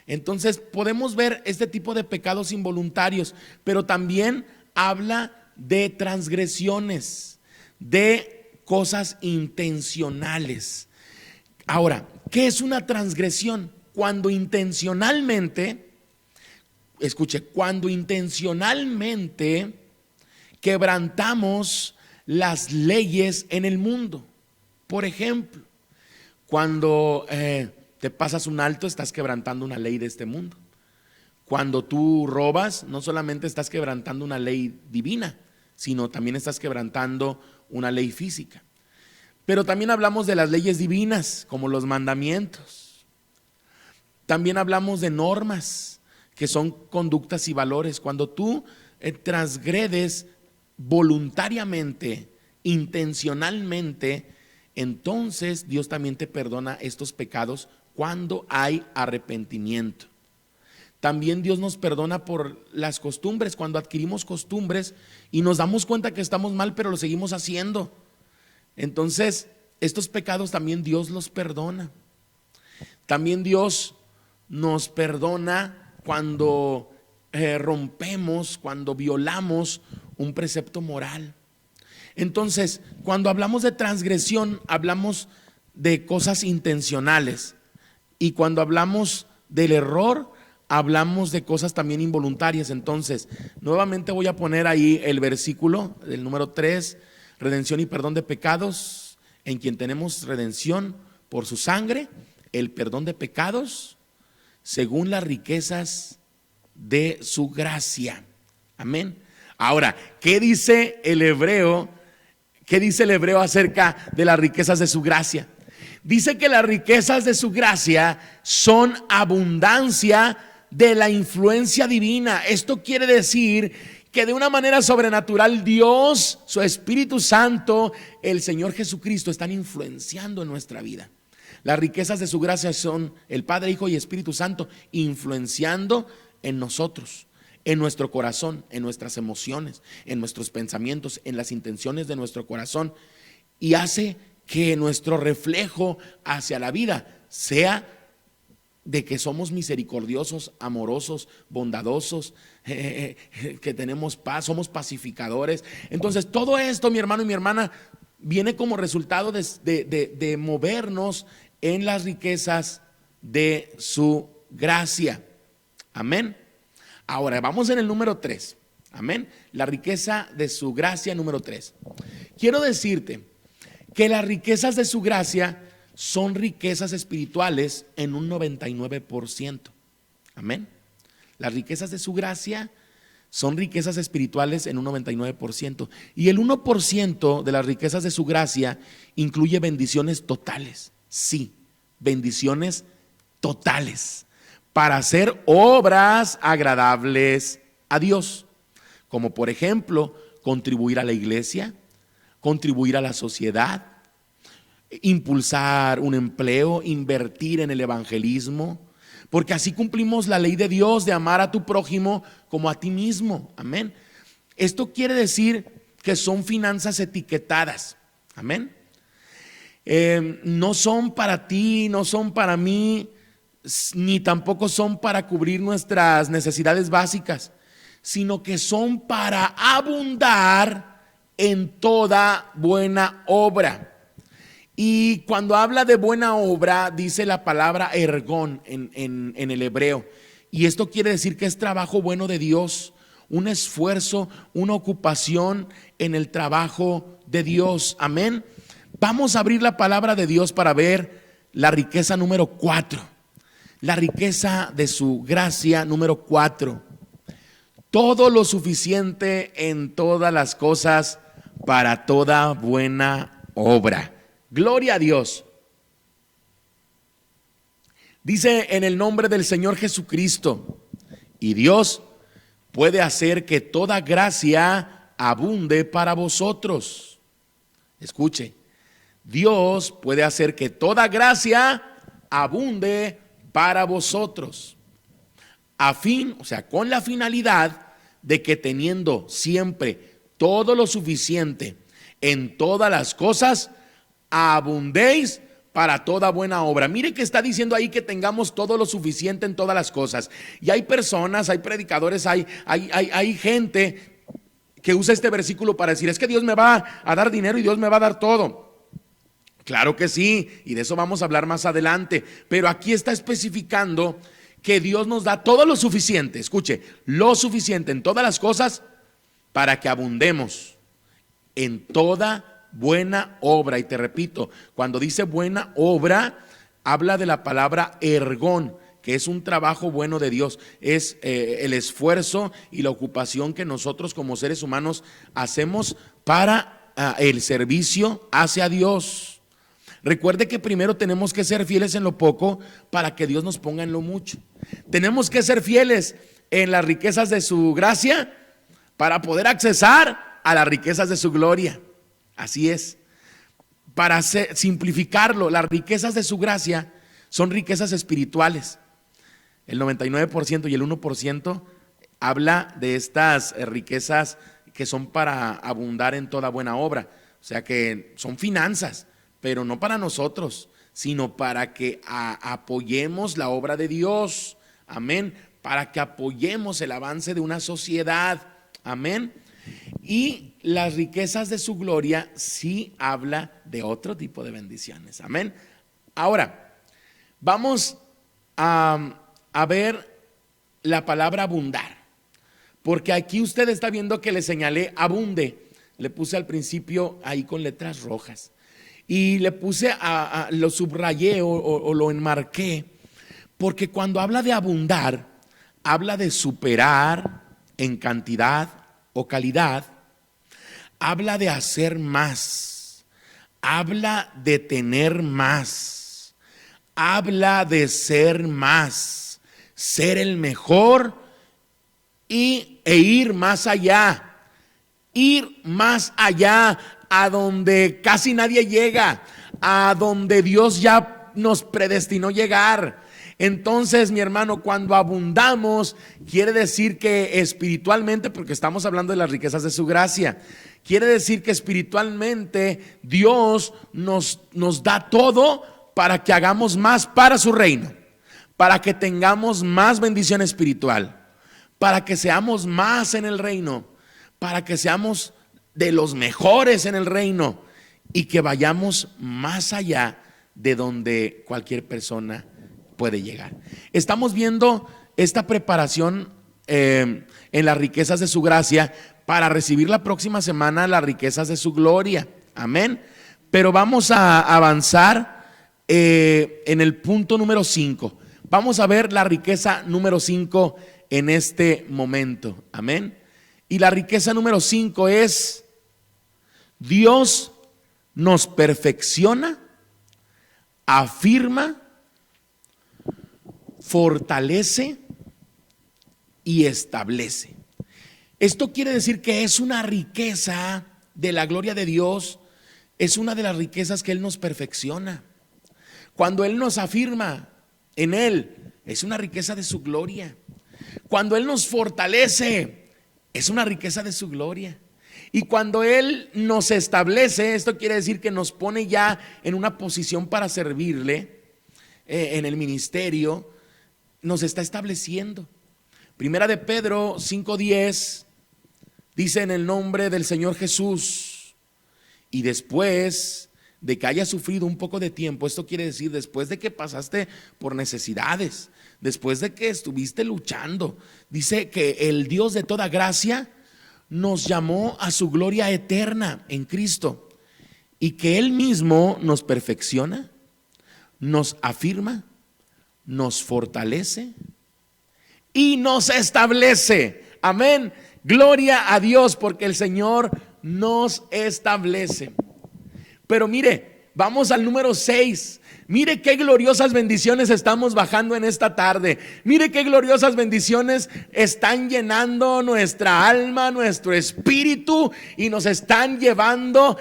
Entonces podemos ver este tipo de pecados involuntarios, pero también habla de transgresiones, de cosas intencionales. Ahora, ¿qué es una transgresión? Cuando intencionalmente quebrantamos las leyes en el mundo. Por ejemplo, cuando te pasas un alto, estás quebrantando una ley de este mundo. Cuando tú robas, no solamente estás quebrantando una ley divina, sino también estás quebrantando una ley física. Pero también hablamos de las leyes divinas, como los mandamientos. También hablamos de normas, que son conductas y valores. Cuando tú transgredes voluntariamente, intencionalmente, entonces Dios también te perdona estos pecados cuando hay arrepentimiento. También Dios nos perdona por las costumbres, cuando adquirimos costumbres y nos damos cuenta que estamos mal, pero lo seguimos haciendo. Entonces, estos pecados también Dios los perdona. También Dios nos perdona cuando rompemos, cuando violamos un precepto moral. Entonces, cuando hablamos de transgresión, hablamos de cosas intencionales. Y cuando hablamos del error, hablamos de cosas también involuntarias. Entonces, nuevamente voy a poner ahí el versículo del número 3, redención y perdón de pecados, en quien tenemos redención por su sangre, el perdón de pecados, según las riquezas de su gracia. Amén. Ahora, ¿qué dice el hebreo? ¿Qué dice el hebreo acerca de las riquezas de su gracia? Dice que las riquezas de su gracia son abundancia de la influencia divina. Esto quiere decir que de una manera sobrenatural Dios, su Espíritu Santo, el Señor Jesucristo están influenciando en nuestra vida. Las riquezas de su gracia son el Padre, Hijo y Espíritu Santo influenciando en nosotros, en nuestro corazón, en nuestras emociones, en nuestros pensamientos, en las intenciones de nuestro corazón, y hace que nuestro reflejo hacia la vida sea de que somos misericordiosos, amorosos, bondadosos, que tenemos paz, somos pacificadores. Entonces todo esto, mi hermano y mi hermana, viene como resultado de movernos en las riquezas de su gracia. Amén. Ahora vamos en el número 3. Amén. La riqueza de su gracia número 3. Quiero decirte que las riquezas de su gracia son riquezas espirituales en un 99%. Amén. Las riquezas de su gracia son riquezas espirituales en un 99%. Y el 1% de las riquezas de su gracia incluye bendiciones totales. Sí, bendiciones totales para hacer obras agradables a Dios. Como por ejemplo, contribuir a la iglesia, contribuir a la sociedad, impulsar un empleo, invertir en el evangelismo, porque así cumplimos la ley de Dios de amar a tu prójimo como a ti mismo. Amén. Esto quiere decir que son finanzas etiquetadas. Amén. No son para ti, no son para mí, ni tampoco son para cubrir nuestras necesidades básicas, sino que son para abundar en toda buena obra. Y cuando habla de buena obra, dice la palabra ergón en el hebreo. Y esto quiere decir que es trabajo bueno de Dios, un esfuerzo, una ocupación en el trabajo de Dios. Amén. Vamos a abrir la palabra de Dios para ver la riqueza número 4. La riqueza de su gracia número 4. Todo lo suficiente en todas las cosas para toda buena obra. Gloria a Dios. Dice en el nombre del Señor Jesucristo, y Dios puede hacer que toda gracia abunde para vosotros. Escuche, Dios puede hacer que toda gracia abunde para vosotros, a fin, o sea, con la finalidad de que teniendo siempre todo lo suficiente en todas las cosas, abundéis para toda buena obra. Mire que está diciendo ahí que tengamos todo lo suficiente en todas las cosas. Y hay personas, hay predicadores, hay gente que usa este versículo para decir, es que Dios me va a dar dinero y Dios me va a dar todo. Claro que sí, y de eso vamos a hablar más adelante. Pero aquí está especificando que Dios nos da todo lo suficiente. Escuche, lo suficiente en todas las cosas para que abundemos en toda buena obra. Y te repito, cuando dice buena obra, habla de la palabra ergón, que es un trabajo bueno de Dios. Es el esfuerzo y la ocupación que nosotros como seres humanos hacemos para el servicio hacia Dios. Recuerde que primero tenemos que ser fieles en lo poco para que Dios nos ponga en lo mucho. Tenemos que ser fieles en las riquezas de su gracia para poder accesar a las riquezas de su gloria. Así es. Para simplificarlo, las riquezas de su gracia son riquezas espirituales. El 99% y el 1% habla de estas riquezas que son para abundar en toda buena obra. O sea que son finanzas, pero no para nosotros, sino para que apoyemos la obra de Dios. Amén. Para que apoyemos el avance de una sociedad. Amén. Y las riquezas de su gloria sí habla de otro tipo de bendiciones. Amén. Ahora, vamos a ver la palabra abundar. Porque aquí usted está viendo que le señalé abunde. Le puse al principio ahí con letras rojas. Y le puse, lo subrayé o lo enmarqué. Porque cuando habla de abundar, habla de superar en cantidad o calidad, habla de hacer más, habla de tener más, habla de ser más, ser el mejor e ir más allá a donde casi nadie llega, a donde Dios ya nos predestinó llegar. Entonces, mi hermano, cuando abundamos, quiere decir que espiritualmente, porque estamos hablando de las riquezas de su gracia, quiere decir que espiritualmente Dios nos da todo para que hagamos más para su reino, para que tengamos más bendición espiritual, para que seamos más en el reino, para que seamos de los mejores en el reino y que vayamos más allá de donde cualquier persona puede llegar. Estamos viendo esta preparación en las riquezas de su gracia para recibir la próxima semana las riquezas de su gloria. Amén. Pero vamos a avanzar en el punto número 5. Vamos a ver la riqueza número 5 en este momento. Amén. Y la riqueza número 5 es: Dios nos perfecciona, afirma, fortalece y establece. Esto quiere decir que es una riqueza de la gloria de Dios, es una de las riquezas que Él nos perfecciona. Cuando Él nos afirma en Él, es una riqueza de su gloria. Cuando Él nos fortalece, es una riqueza de su gloria. Y cuando Él nos establece, esto quiere decir que nos pone ya en una posición para servirle en el ministerio, nos está estableciendo. Primera de Pedro 5:10 dice: en el nombre del Señor Jesús. Y después de que haya sufrido un poco de tiempo, esto quiere decir después de que pasaste por necesidades, después de que estuviste luchando, dice que el Dios de toda gracia nos llamó a su gloria eterna en Cristo, y que Él mismo nos perfecciona, nos afirma, nos fortalece y nos establece. Amén. Gloria a Dios, porque el Señor nos establece. Pero mire, vamos al número 6. Mire qué gloriosas bendiciones estamos bajando en esta tarde. Mire qué gloriosas bendiciones están llenando nuestra alma, nuestro espíritu, y nos están llevando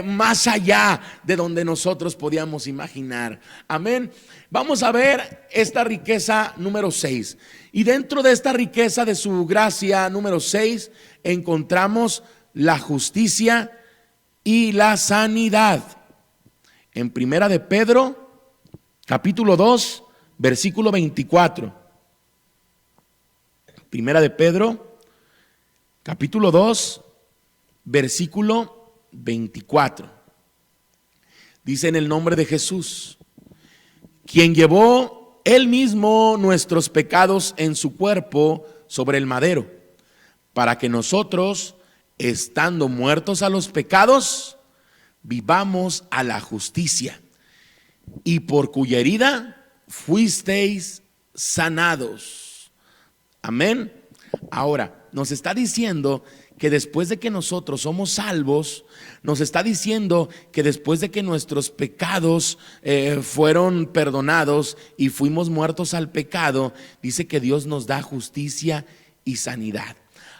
más allá de donde nosotros podíamos imaginar. Amén. Vamos a ver esta riqueza número 6. Y dentro de esta riqueza de su gracia número 6 encontramos la justicia y la sanidad. En Primera de Pedro capítulo 2, versículo 24. Primera de Pedro, capítulo 2, versículo 24. Dice: en el nombre de Jesús, quien llevó Él mismo nuestros pecados en su cuerpo sobre el madero, para que nosotros, estando muertos a los pecados, vivamos a la justicia, y por cuya herida fuisteis sanados. Amén. Ahora, nos está diciendo que después de que nosotros somos salvos, nos está diciendo que después de que nuestros pecados fueron perdonados y fuimos muertos al pecado, dice que Dios nos da justicia y sanidad.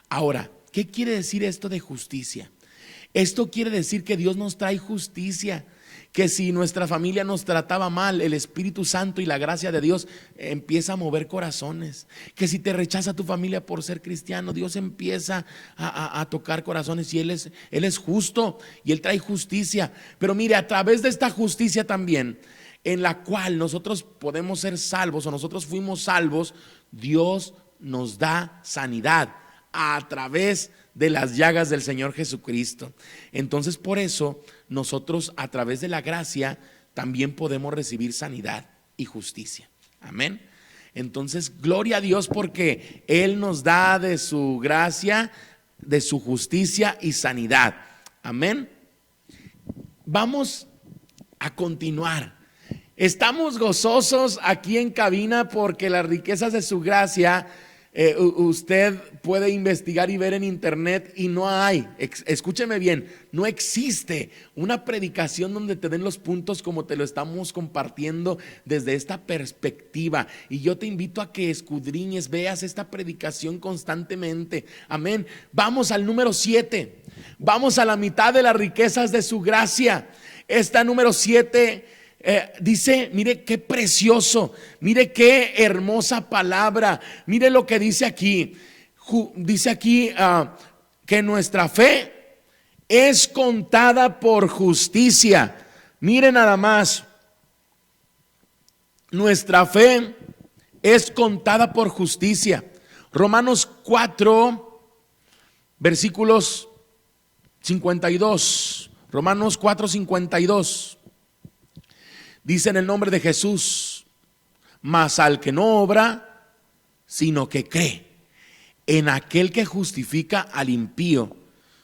Ahora, ¿qué quiere decir esto de justicia? Esto quiere decir que Dios nos trae justicia, que si nuestra familia nos trataba mal, el Espíritu Santo y la gracia de Dios empieza a mover corazones. Que si te rechaza tu familia por ser cristiano, Dios empieza a tocar corazones, y Él es justo y Él trae justicia. Pero mire, a través de esta justicia también, en la cual nosotros podemos ser salvos, o nosotros fuimos salvos, Dios nos da sanidad a través de las llagas del Señor Jesucristo. Entonces, por eso nosotros, a través de la gracia, también podemos recibir sanidad y justicia. Amén. Entonces, gloria a Dios, porque Él nos da de su gracia, de su justicia y sanidad. Amén. Vamos a continuar. Estamos gozosos aquí en cabina porque las riquezas de su gracia, usted puede investigar y ver en internet, y no hay, escúcheme bien, no existe una predicación donde te den los puntos como te lo estamos compartiendo desde esta perspectiva. Y yo te invito a que escudriñes, veas esta predicación constantemente. Amén. Vamos al número 7. Vamos a la mitad de las riquezas de su gracia. Esta número 7 dice, mire qué precioso, mire qué hermosa palabra. Mire lo que dice aquí. Dice aquí que nuestra fe es contada por justicia. Mire nada más, nuestra fe es contada por justicia. Romanos 4 versículos 52. Romanos 4:52. Dice en el nombre de Jesús: mas al que no obra, sino que cree en aquel que justifica al impío,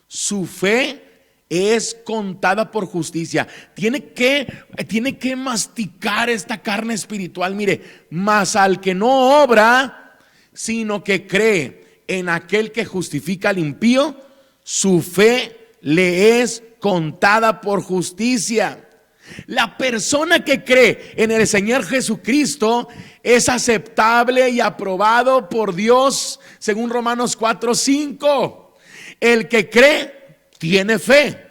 su fe es contada por justicia. Tiene que masticar esta carne espiritual. Mire, mas al que no obra, sino que cree en aquel que justifica al impío, su fe le es contada por justicia. La persona que cree en el Señor Jesucristo es aceptable y aprobado por Dios, según Romanos 4:5. El que cree tiene fe.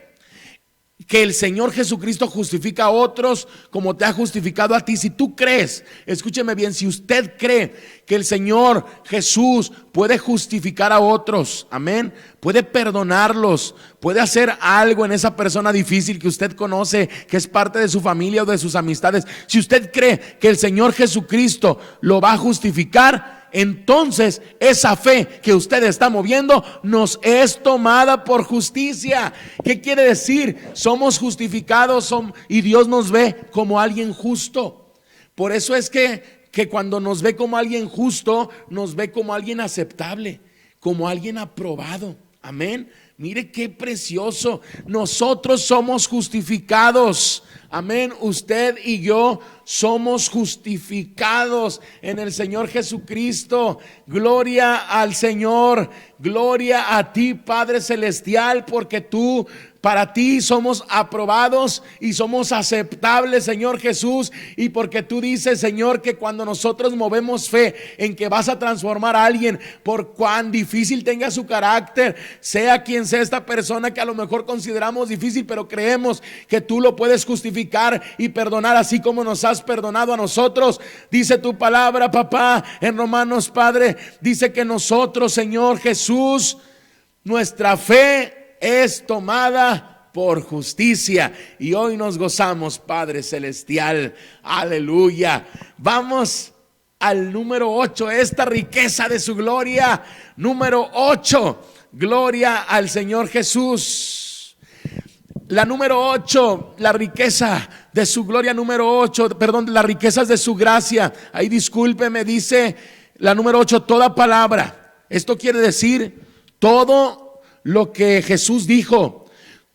Que el Señor Jesucristo justifica a otros como te ha justificado a ti. Si tú crees, escúcheme bien, si usted cree que el Señor Jesús puede justificar a otros, amén, puede perdonarlos, puede hacer algo en esa persona difícil que usted conoce, que es parte de su familia o de sus amistades, si usted cree que el Señor Jesucristo lo va a justificar, entonces esa fe que usted está moviendo nos es tomada por justicia. ¿Qué quiere decir? Somos justificados y Dios nos ve como alguien justo. Por eso es que cuando nos ve como alguien justo, nos ve como alguien aceptable, como alguien aprobado. Amén. Mire qué precioso. Nosotros somos justificados. Amén. Usted y yo somos justificados en el Señor Jesucristo. Gloria al Señor. Gloria a ti, Padre Celestial, porque para ti somos aprobados y somos aceptables, Señor Jesús. Y porque tú dices, Señor, que cuando nosotros movemos fe en que vas a transformar a alguien, por cuán difícil tenga su carácter, sea quien sea esta persona que a lo mejor consideramos difícil, pero creemos que tú lo puedes justificar y perdonar así como nos has perdonado a nosotros. Dice tu palabra, papá, en Romanos, Padre, dice que nosotros, Señor Jesús, nuestra fe es tomada por justicia. Y hoy nos gozamos, Padre Celestial. Aleluya. Vamos al número 8, esta riqueza de su gloria. Número 8, gloria al Señor Jesús. La número 8, la riqueza de su gloria. Número 8, perdón, las riquezas de su gracia. Ahí discúlpeme, dice la número 8, toda palabra. Esto quiere decir todo lo que Jesús dijo,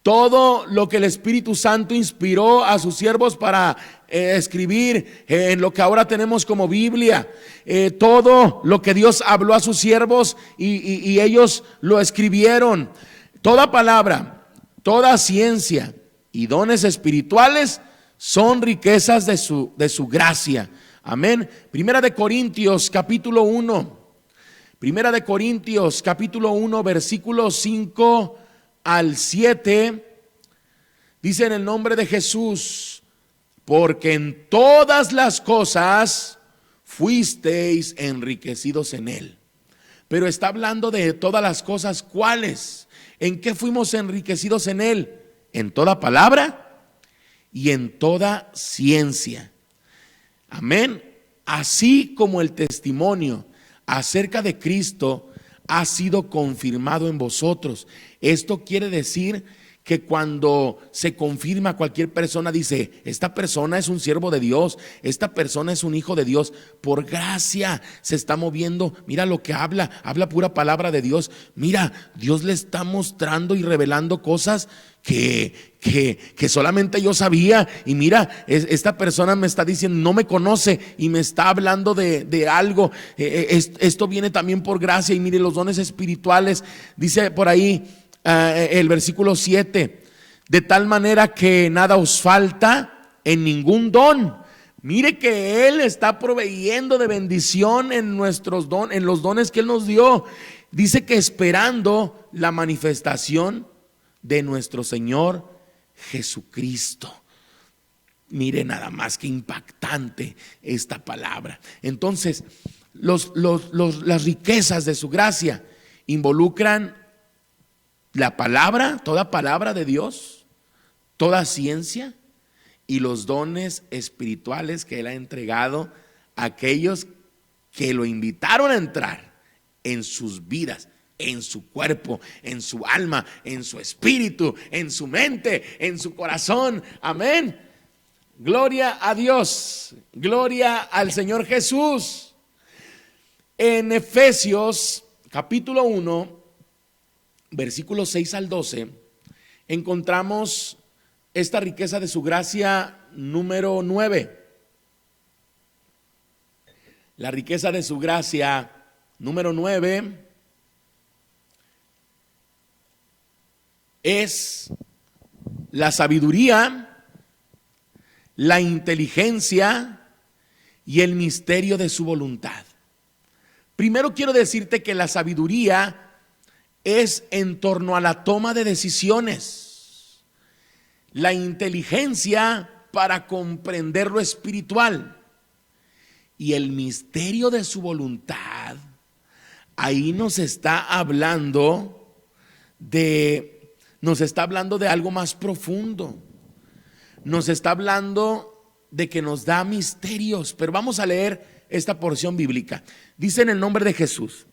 todo lo que el Espíritu Santo inspiró a sus siervos para escribir en lo que ahora tenemos como Biblia, todo lo que Dios habló a sus siervos y ellos lo escribieron. Toda palabra, toda ciencia y dones espirituales son riquezas de su gracia. Amén. Primera de Corintios capítulo 1. Primera de Corintios, capítulo 1, versículos 5 al 7, dice: en el nombre de Jesús, porque en todas las cosas fuisteis enriquecidos en él. Pero está hablando de todas las cosas. ¿Cuáles? ¿En qué fuimos enriquecidos en él? En toda palabra y en toda ciencia. Amén. Así como el testimonio acerca de Cristo ha sido confirmado en vosotros. Esto quiere decir que cuando se confirma, cualquier persona dice: esta persona es un siervo de Dios, esta persona es un hijo de Dios. Por gracia se está moviendo. Mira lo que habla pura palabra de Dios. Mira, Dios le está mostrando y revelando cosas que solamente yo sabía. Y mira, esta persona me está diciendo, no me conoce, y me está hablando de algo. Esto viene también por gracia. Y mire, los dones espirituales, dice por ahí el versículo 7: de tal manera que nada os falta en ningún don. Mire que Él está proveyendo de bendición en nuestros dones, en los dones que Él nos dio. Dice que esperando la manifestación de nuestro Señor Jesucristo. Mire nada más que impactante esta palabra. Entonces, las riquezas de su gracia involucran la palabra, toda palabra de Dios, toda ciencia y los dones espirituales que Él ha entregado a aquellos que lo invitaron a entrar en sus vidas, en su cuerpo, en su alma, en su espíritu, en su mente, en su corazón. Amén. Gloria a Dios, gloria al Señor Jesús. En Efesios capítulo 1, versículos 6 al 12, encontramos esta riqueza de su gracia número 9. La riqueza de su gracia número 9 es la sabiduría, la inteligencia y el misterio de su voluntad. Primero quiero decirte que la sabiduría es en torno a la toma de decisiones, la inteligencia para comprender lo espiritual y el misterio de su voluntad. Ahí nos está hablando de algo más profundo. Nos está hablando de que nos da misterios. Pero vamos a leer esta porción bíblica. Dice: en el nombre de Jesús,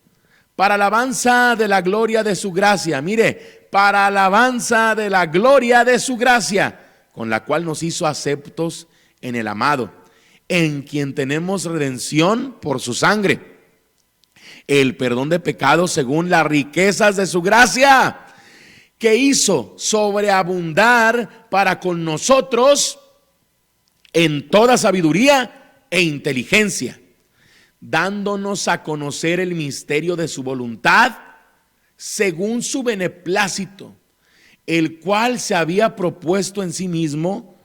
para alabanza de la gloria de su gracia. Mire, para alabanza de la gloria de su gracia, con la cual nos hizo aceptos en el amado, en quien tenemos redención por su sangre, el perdón de pecados según las riquezas de su gracia, que hizo sobreabundar para con nosotros en toda sabiduría e inteligencia, dándonos a conocer el misterio de su voluntad según su beneplácito, el cual se había propuesto en sí mismo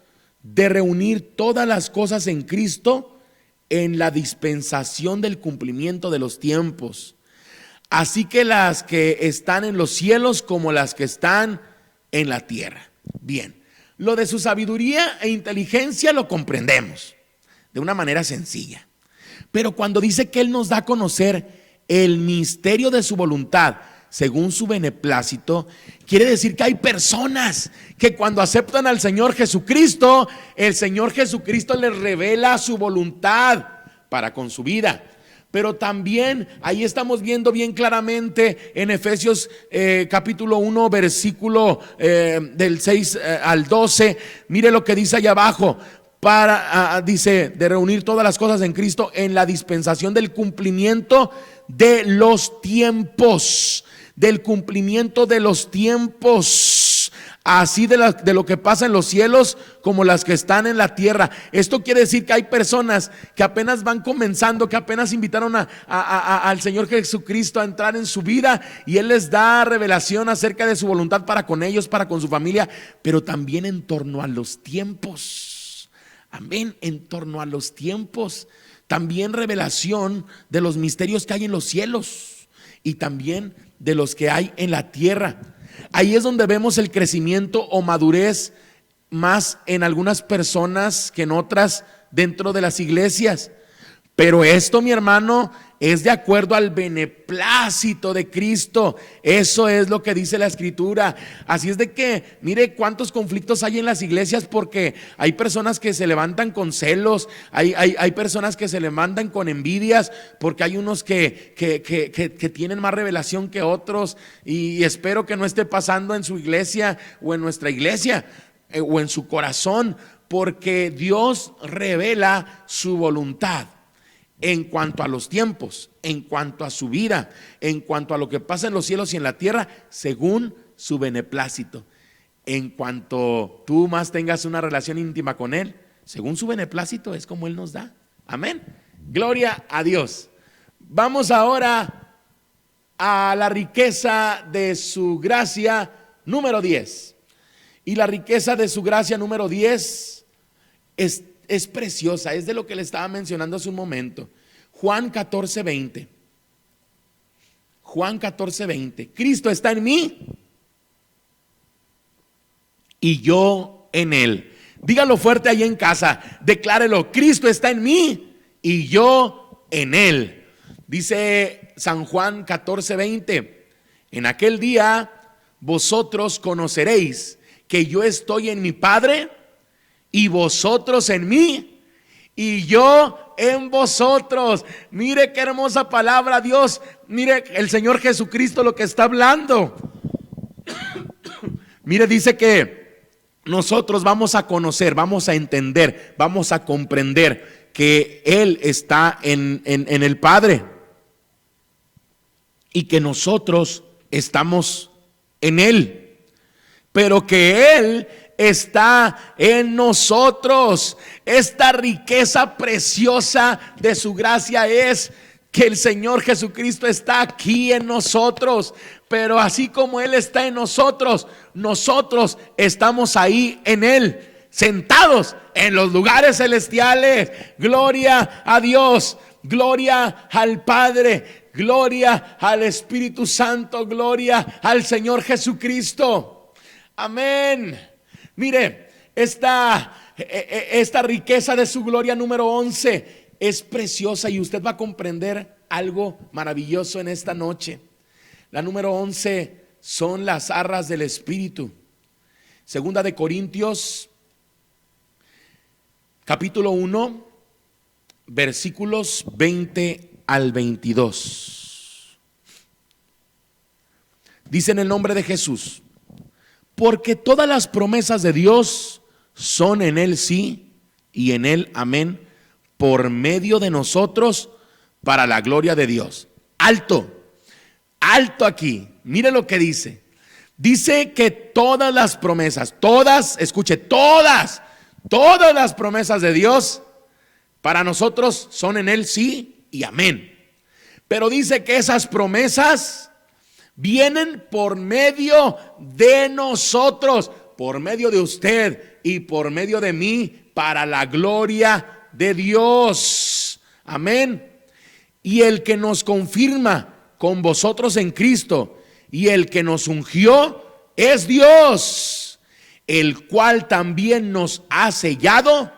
de reunir todas las cosas en Cristo en la dispensación del cumplimiento de los tiempos. Así que las que están en los cielos como las que están en la tierra. Bien, lo de su sabiduría e inteligencia lo comprendemos de una manera sencilla. Pero cuando dice que Él nos da a conocer el misterio de su voluntad según su beneplácito, quiere decir que hay personas que cuando aceptan al Señor Jesucristo, el Señor Jesucristo les revela su voluntad para con su vida. Pero también ahí estamos viendo bien claramente en Efesios capítulo 1, versículo del 6 al 12. Mire lo que dice allá abajo. Dice, de reunir todas las cosas en Cristo en la dispensación del cumplimiento de los tiempos. Del cumplimiento de los tiempos. Así de lo que pasa en los cielos como las que están en la tierra. Esto quiere decir que hay personas que apenas van comenzando, que apenas invitaron al Señor Jesucristo a entrar en su vida, y Él les da revelación acerca de su voluntad para con ellos, para con su familia, pero también en torno a los tiempos. Amén, en torno a los tiempos. También revelación de los misterios que hay en los cielos. y también de los que hay en la tierra. Ahí es donde vemos el crecimiento o madurez más en algunas personas que en otras dentro de las iglesias. Pero esto, mi hermano, es de acuerdo al beneplácito de Cristo. Eso es lo que dice la Escritura. Así es de que, mire cuántos conflictos hay en las iglesias, porque hay personas que se levantan con celos, hay personas que se levantan con envidias, porque hay unos que tienen más revelación que otros, y espero que no esté pasando en su iglesia o en nuestra iglesia o en su corazón, porque Dios revela su voluntad en cuanto a los tiempos, en cuanto a su vida, en cuanto a lo que pasa en los cielos y en la tierra, según su beneplácito. En cuanto tú más tengas una relación íntima con Él, según su beneplácito es como Él nos da. Amén. Gloria a Dios. Vamos ahora a la riqueza de su gracia número 10. Y la riqueza de su gracia número 10 es preciosa, es de lo que le estaba mencionando hace un momento. Juan 14:20. Juan 14:20. Cristo está en mí y yo en Él. Dígalo fuerte ahí en casa, declárelo: Cristo está en mí y yo en Él. Dice San Juan 14:20: en aquel día vosotros conoceréis que yo estoy en mi Padre, y vosotros en mí, y yo en vosotros. Mire qué hermosa palabra, Dios. Mire el Señor Jesucristo lo que está hablando. Mire, dice que nosotros vamos a conocer, vamos a entender, vamos a comprender que Él está en el Padre y que nosotros estamos en Él, pero que Él está en nosotros. Esta riqueza preciosa de su gracia es que el Señor Jesucristo está aquí en nosotros, pero así como Él está en nosotros, nosotros estamos ahí en Él, sentados en los lugares celestiales. Gloria a Dios, gloria al Padre, gloria al Espíritu Santo, gloria al Señor Jesucristo. Amén. Mire, esta riqueza de su gloria número 11 es preciosa, y usted va a comprender algo maravilloso en esta noche. La número 11 son las arras del Espíritu. Segunda de Corintios, capítulo 1, versículos 20 al 22. Dice: en el nombre de Jesús, porque todas las promesas de Dios son en Él sí y en Él amén, por medio de nosotros, para la gloria de Dios. Alto, alto aquí. Mire lo que dice. Dice que todas las promesas, todas, escuche, todas las promesas de Dios para nosotros son en Él sí y amén. Pero dice que esas promesas vienen por medio de nosotros, por medio de usted y por medio de mí, para la gloria de Dios. Amén. Y el que nos confirma con vosotros en Cristo y el que nos ungió es Dios, el cual también nos ha sellado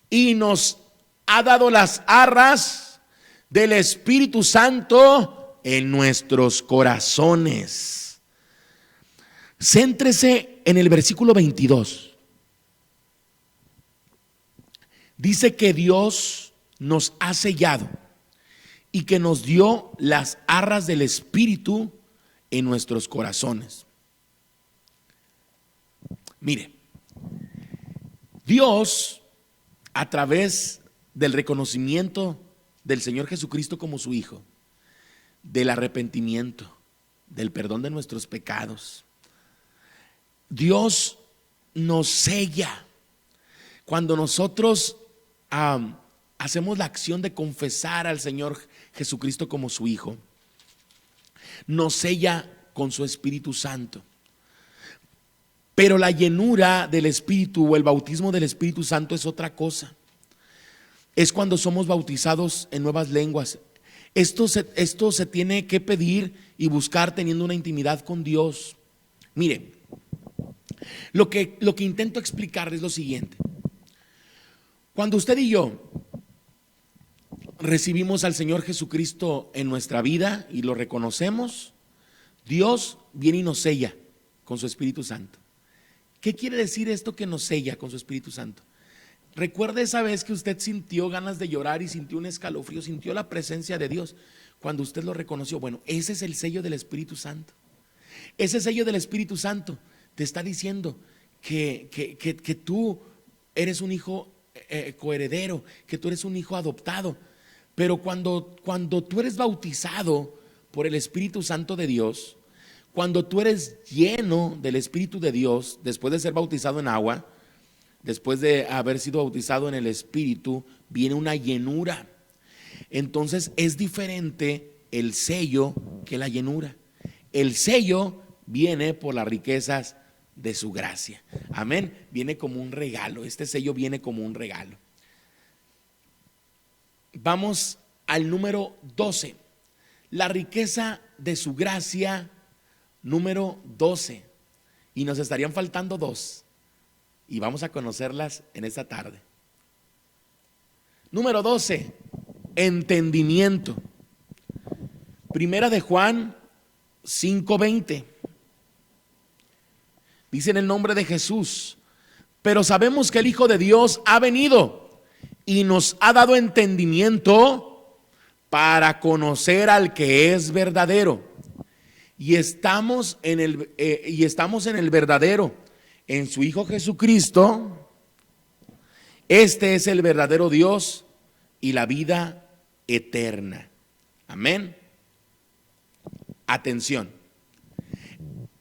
y nos ha dado las arras del Espíritu Santo en nuestros corazones. Céntrese en el versículo 22. Dice que Dios nos ha sellado y que nos dio las arras del Espíritu en nuestros corazones. Mire, Dios, a través del reconocimiento del Señor Jesucristo como su Hijo, del arrepentimiento, del perdón de nuestros pecados, Dios nos sella. Cuando nosotros hacemos la acción de confesar al Señor Jesucristo como su Hijo, nos sella con su Espíritu Santo. Pero la llenura del Espíritu o el bautismo del Espíritu Santo es otra cosa. Es cuando somos bautizados en nuevas lenguas. Esto se tiene que pedir y buscar teniendo una intimidad con Dios. Mire, lo que intento explicar es lo siguiente. Cuando usted y yo recibimos al Señor Jesucristo en nuestra vida y lo reconocemos, Dios viene y nos sella con su Espíritu Santo. ¿Qué quiere decir esto que nos sella con su Espíritu Santo? Recuerde esa vez que usted sintió ganas de llorar y sintió un escalofrío, sintió la presencia de Dios cuando usted lo reconoció. Bueno, ese es el sello del Espíritu Santo. Ese sello del Espíritu Santo te está diciendo que tú eres un hijo coheredero, que tú eres un hijo adoptado. Pero cuando tú eres bautizado por el Espíritu Santo de Dios, cuando tú eres lleno del Espíritu de Dios, después de ser bautizado en agua, después de haber sido bautizado en el Espíritu, viene una llenura. Entonces es diferente el sello que la llenura. El sello viene por las riquezas de su gracia. Amén. Viene como un regalo. Este sello viene como un regalo. Vamos al número 12. La riqueza de su gracia, número 12. Y nos estarían faltando dos. Y vamos a conocerlas en esta tarde. Número 12. Entendimiento. Primera de Juan 5:20. Dice en el nombre de Jesús: pero sabemos que el Hijo de Dios ha venido y nos ha dado entendimiento para conocer al que es verdadero. Y estamos en el verdadero, en su Hijo Jesucristo. Este es el verdadero Dios y la vida eterna. Amén. Atención.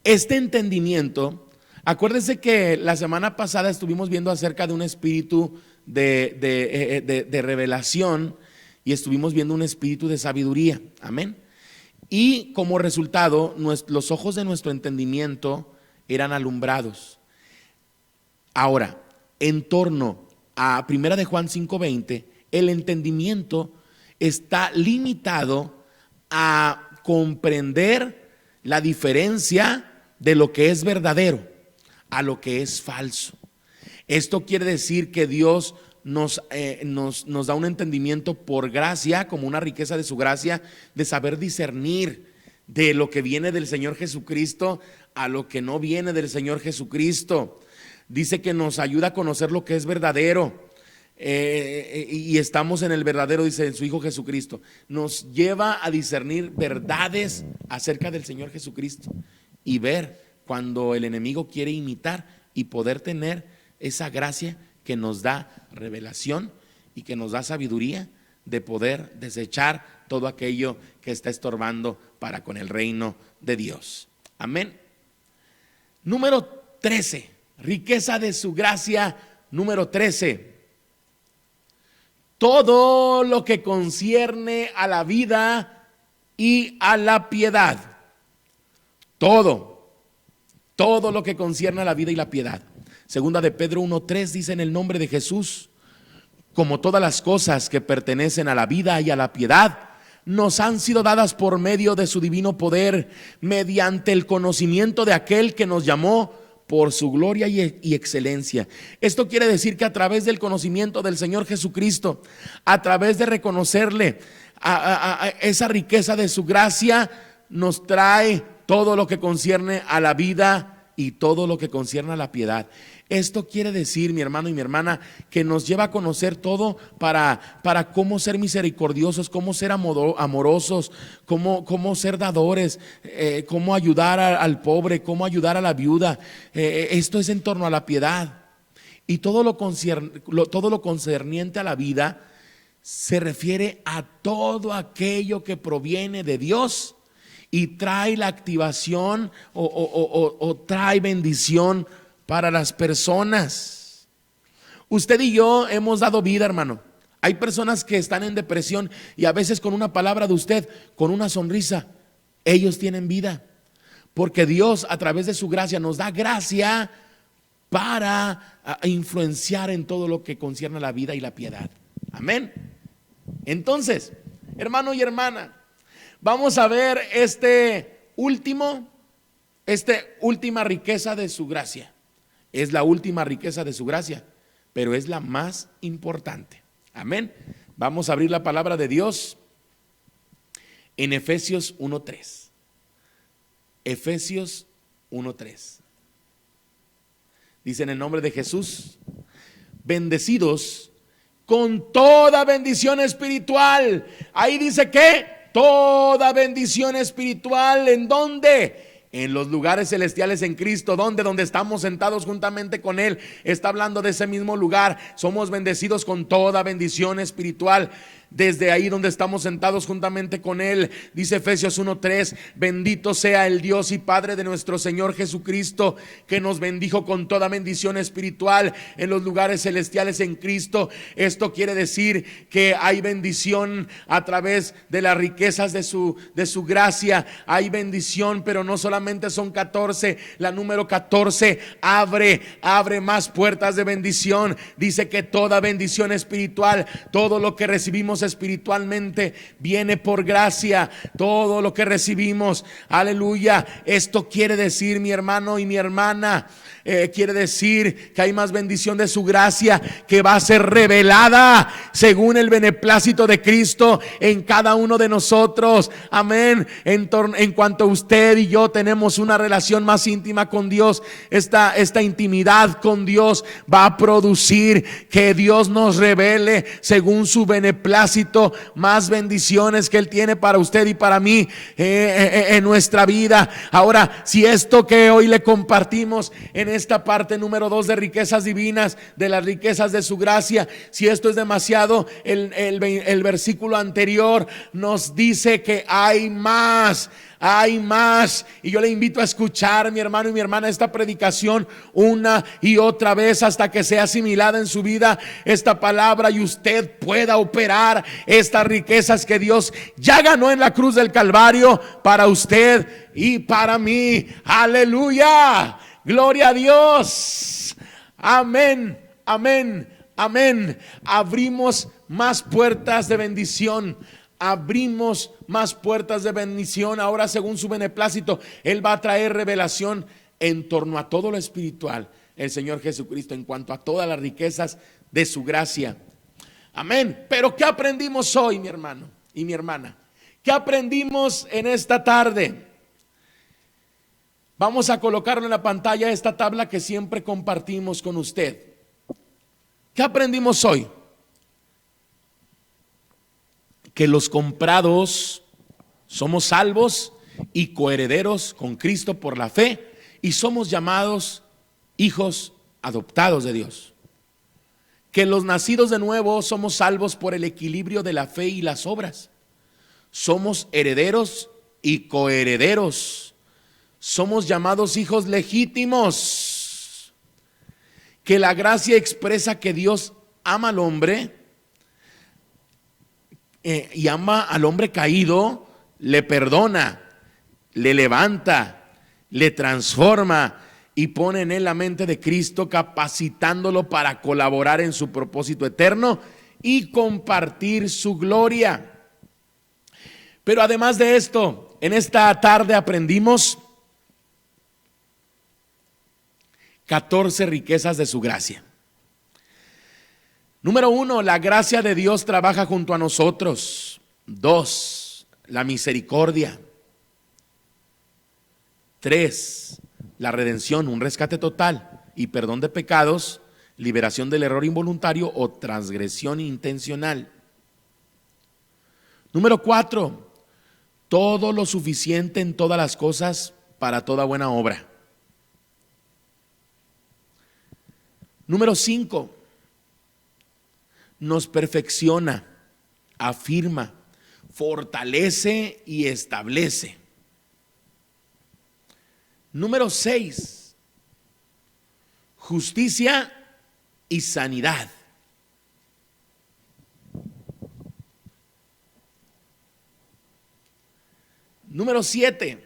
Este entendimiento, acuérdense que la semana pasada estuvimos viendo acerca de un espíritu de revelación y estuvimos viendo un espíritu de sabiduría. Amén. Y como resultado, los ojos de nuestro entendimiento eran alumbrados. Ahora, en torno a 1 de Juan 5:20, el entendimiento está limitado a comprender la diferencia de lo que es verdadero a lo que es falso. Esto quiere decir que Dios nos da un entendimiento por gracia, como una riqueza de su gracia, de saber discernir de lo que viene del Señor Jesucristo a lo que no viene del Señor Jesucristo. Dice que nos ayuda a conocer lo que es verdadero. Y estamos en el verdadero, dice, en su Hijo Jesucristo. Nos lleva a discernir verdades acerca del Señor Jesucristo y ver cuando el enemigo quiere imitar y poder tener esa gracia que nos da revelación y que nos da sabiduría de poder desechar todo aquello que está estorbando para con el reino de Dios. Amén. Número 13, riqueza de su gracia. Número 13. Todo lo que concierne a la vida y a la piedad. Todo lo que concierne a la vida y la piedad. Segunda de Pedro 1:3 dice: en el nombre de Jesús, como todas las cosas que pertenecen a la vida y a la piedad, nos han sido dadas por medio de su divino poder, mediante el conocimiento de aquel que nos llamó por su gloria y excelencia. Esto quiere decir que a través del conocimiento del Señor Jesucristo, a través de reconocerle a esa riqueza de su gracia, nos trae todo lo que concierne a la vida y todo lo que concierne a la piedad. Esto quiere decir, mi hermano y mi hermana, que nos lleva a conocer todo para cómo ser misericordiosos, cómo ser amorosos, cómo ser dadores, cómo ayudar al pobre, cómo ayudar a la viuda. Esto es en torno a la piedad. Y todo lo concerniente a la vida se refiere a todo aquello que proviene de Dios y trae la activación o trae bendición para las personas. Usted y yo hemos dado vida, hermano. Hay personas que están en depresión y a veces con una palabra de usted, con una sonrisa, ellos tienen vida. Porque Dios, a través de su gracia, nos da gracia para influenciar en todo lo que concierne a la vida y la piedad. Amén. Entonces, Hermano y hermana, vamos a ver esta última riqueza de su gracia. Es la última riqueza de su gracia, pero es la más importante. Amén. Vamos a abrir la palabra de Dios en Efesios 1:3. Efesios 1:3. Dice en el nombre de Jesús: bendecidos con toda bendición espiritual. Ahí dice que toda bendición espiritual, ¿en dónde? En los lugares celestiales en Cristo. ¿Dónde? Donde estamos sentados juntamente con Él. Está hablando de ese mismo lugar. Somos bendecidos con toda bendición espiritual. Desde ahí donde estamos sentados juntamente con Él. Dice Efesios 1:3: bendito sea el Dios y Padre de nuestro Señor Jesucristo, que nos bendijo con toda bendición espiritual en los lugares celestiales en Cristo. Esto quiere decir que hay bendición a través de las riquezas de su gracia. Hay bendición, pero no solamente son 14. La número 14 abre más puertas de bendición. Dice que toda bendición espiritual, todo lo que recibimos espiritualmente viene por gracia. Todo lo que recibimos, aleluya. Esto quiere decir, mi hermano y mi hermana, quiere decir que hay más bendición de su gracia que va a ser revelada según el beneplácito de Cristo en cada uno de nosotros. Amén. En cuanto usted y yo tenemos una relación más íntima con Dios, esta intimidad con Dios va a producir que Dios nos revele según su beneplácito más bendiciones que Él tiene para usted y para mí en nuestra vida. Ahora, si esto que hoy le compartimos en esta parte número 2 de riquezas divinas, de las riquezas de su gracia, si esto es demasiado, el versículo anterior nos dice que hay más. Hay más, y yo le invito a escuchar, mi hermano y mi hermana, esta predicación una y otra vez hasta que sea asimilada en su vida esta palabra y usted pueda operar estas riquezas que Dios ya ganó en la cruz del Calvario para usted y para mí. Aleluya, gloria a Dios. Amén, amén, amén. Abrimos más puertas de bendición. Abrimos más puertas de bendición. Ahora, según su beneplácito, Él va a traer revelación en torno a todo lo espiritual, el Señor Jesucristo, en cuanto a todas las riquezas de su gracia. Amén. Pero ¿qué aprendimos hoy, mi hermano y mi hermana? ¿Qué aprendimos en esta tarde? Vamos a colocarlo en la pantalla, esta tabla que siempre compartimos con usted. ¿Qué aprendimos hoy? Que los comprados somos salvos y coherederos con Cristo por la fe, y somos llamados hijos adoptados de Dios. Que los nacidos de nuevo somos salvos por el equilibrio de la fe y las obras. Somos herederos y coherederos. Somos llamados hijos legítimos. Que la gracia expresa que Dios ama al hombre y ama al hombre caído, le perdona, le levanta, le transforma y pone en él la mente de Cristo, capacitándolo para colaborar en su propósito eterno y compartir su gloria. Pero además de esto, en esta tarde aprendimos 14 riquezas de su gracia. Número 1, la gracia de Dios trabaja junto a nosotros. 2, la misericordia. 3, la redención, un rescate total y perdón de pecados, liberación del error involuntario o transgresión intencional. Número 4, todo lo suficiente en todas las cosas para toda buena obra. Número 5, nos perfecciona, afirma, fortalece y establece. Número 6, justicia y sanidad. Número 7,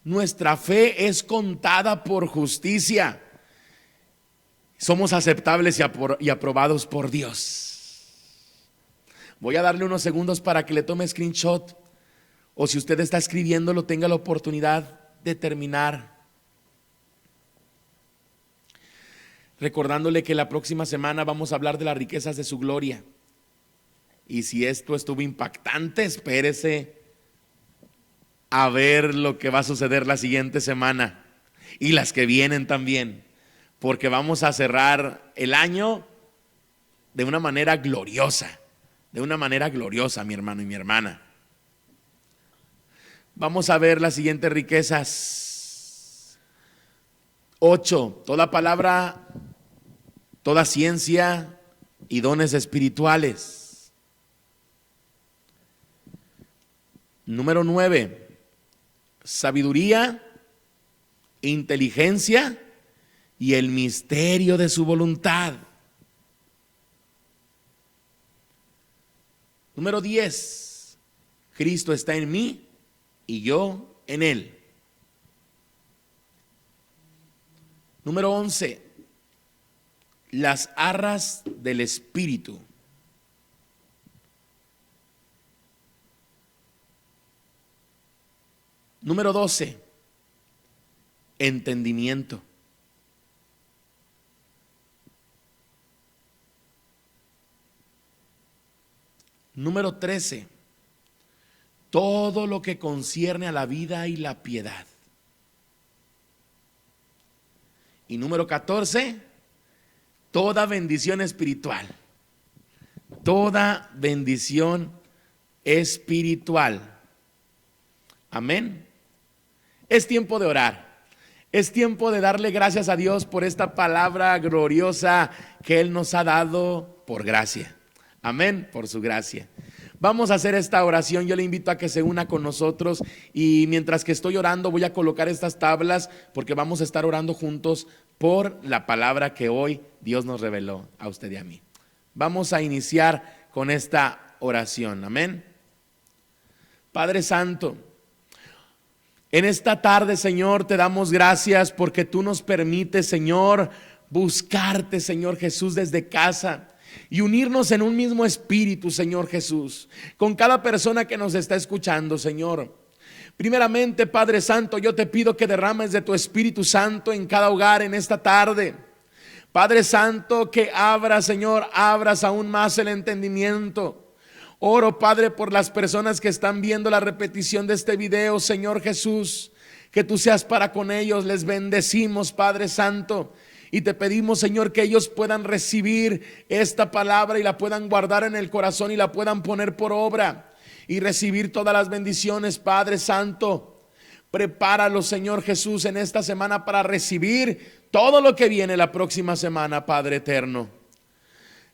nuestra fe es contada por justicia. Somos aceptables y aprobados por Dios. Voy a darle unos segundos para que le tome screenshot, o si usted está escribiéndolo, tenga la oportunidad de terminar. Recordándole que la próxima semana vamos a hablar de las riquezas de su gloria. Y si esto estuvo impactante, espérese a ver lo que va a suceder la siguiente semana y las que vienen también, porque vamos a cerrar el año de una manera gloriosa, mi hermano y mi hermana. Vamos a ver las siguientes riquezas. 8, toda palabra, toda ciencia y dones espirituales. Número 9, sabiduría, inteligencia y el misterio de su voluntad. Número 10, Cristo está en mí y yo en él. Número 11, las arras del Espíritu. Número 12, entendimiento. Número 13, todo lo que concierne a la vida y la piedad. Y número 14, toda bendición espiritual. Toda bendición espiritual. Amén. Es tiempo de orar. Es tiempo de darle gracias a Dios por esta palabra gloriosa que Él nos ha dado por gracia. Amén, por su gracia. Vamos a hacer esta oración. Yo le invito a que se una con nosotros, y mientras que estoy orando voy a colocar estas tablas porque vamos a estar orando juntos por la palabra que hoy Dios nos reveló a usted y a mí. Vamos a iniciar con esta oración. Amén. Padre Santo, en esta tarde, Señor, te damos gracias porque tú nos permites, Señor, buscarte, Señor Jesús, desde casa y unirnos en un mismo espíritu, Señor Jesús, con cada persona que nos está escuchando, Señor. Primeramente, Padre Santo, yo te pido que derrames de tu Espíritu Santo en cada hogar en esta tarde. Padre Santo, que abras, Señor, abras aún más el entendimiento. Oro, Padre, por las personas que están viendo la repetición de este video, Señor Jesús, que tú seas para con ellos. Les bendecimos, Padre Santo, y te pedimos, Señor, que ellos puedan recibir esta palabra y la puedan guardar en el corazón y la puedan poner por obra y recibir todas las bendiciones, Padre Santo. Prepáralos, Señor Jesús, en esta semana para recibir todo lo que viene la próxima semana, Padre eterno.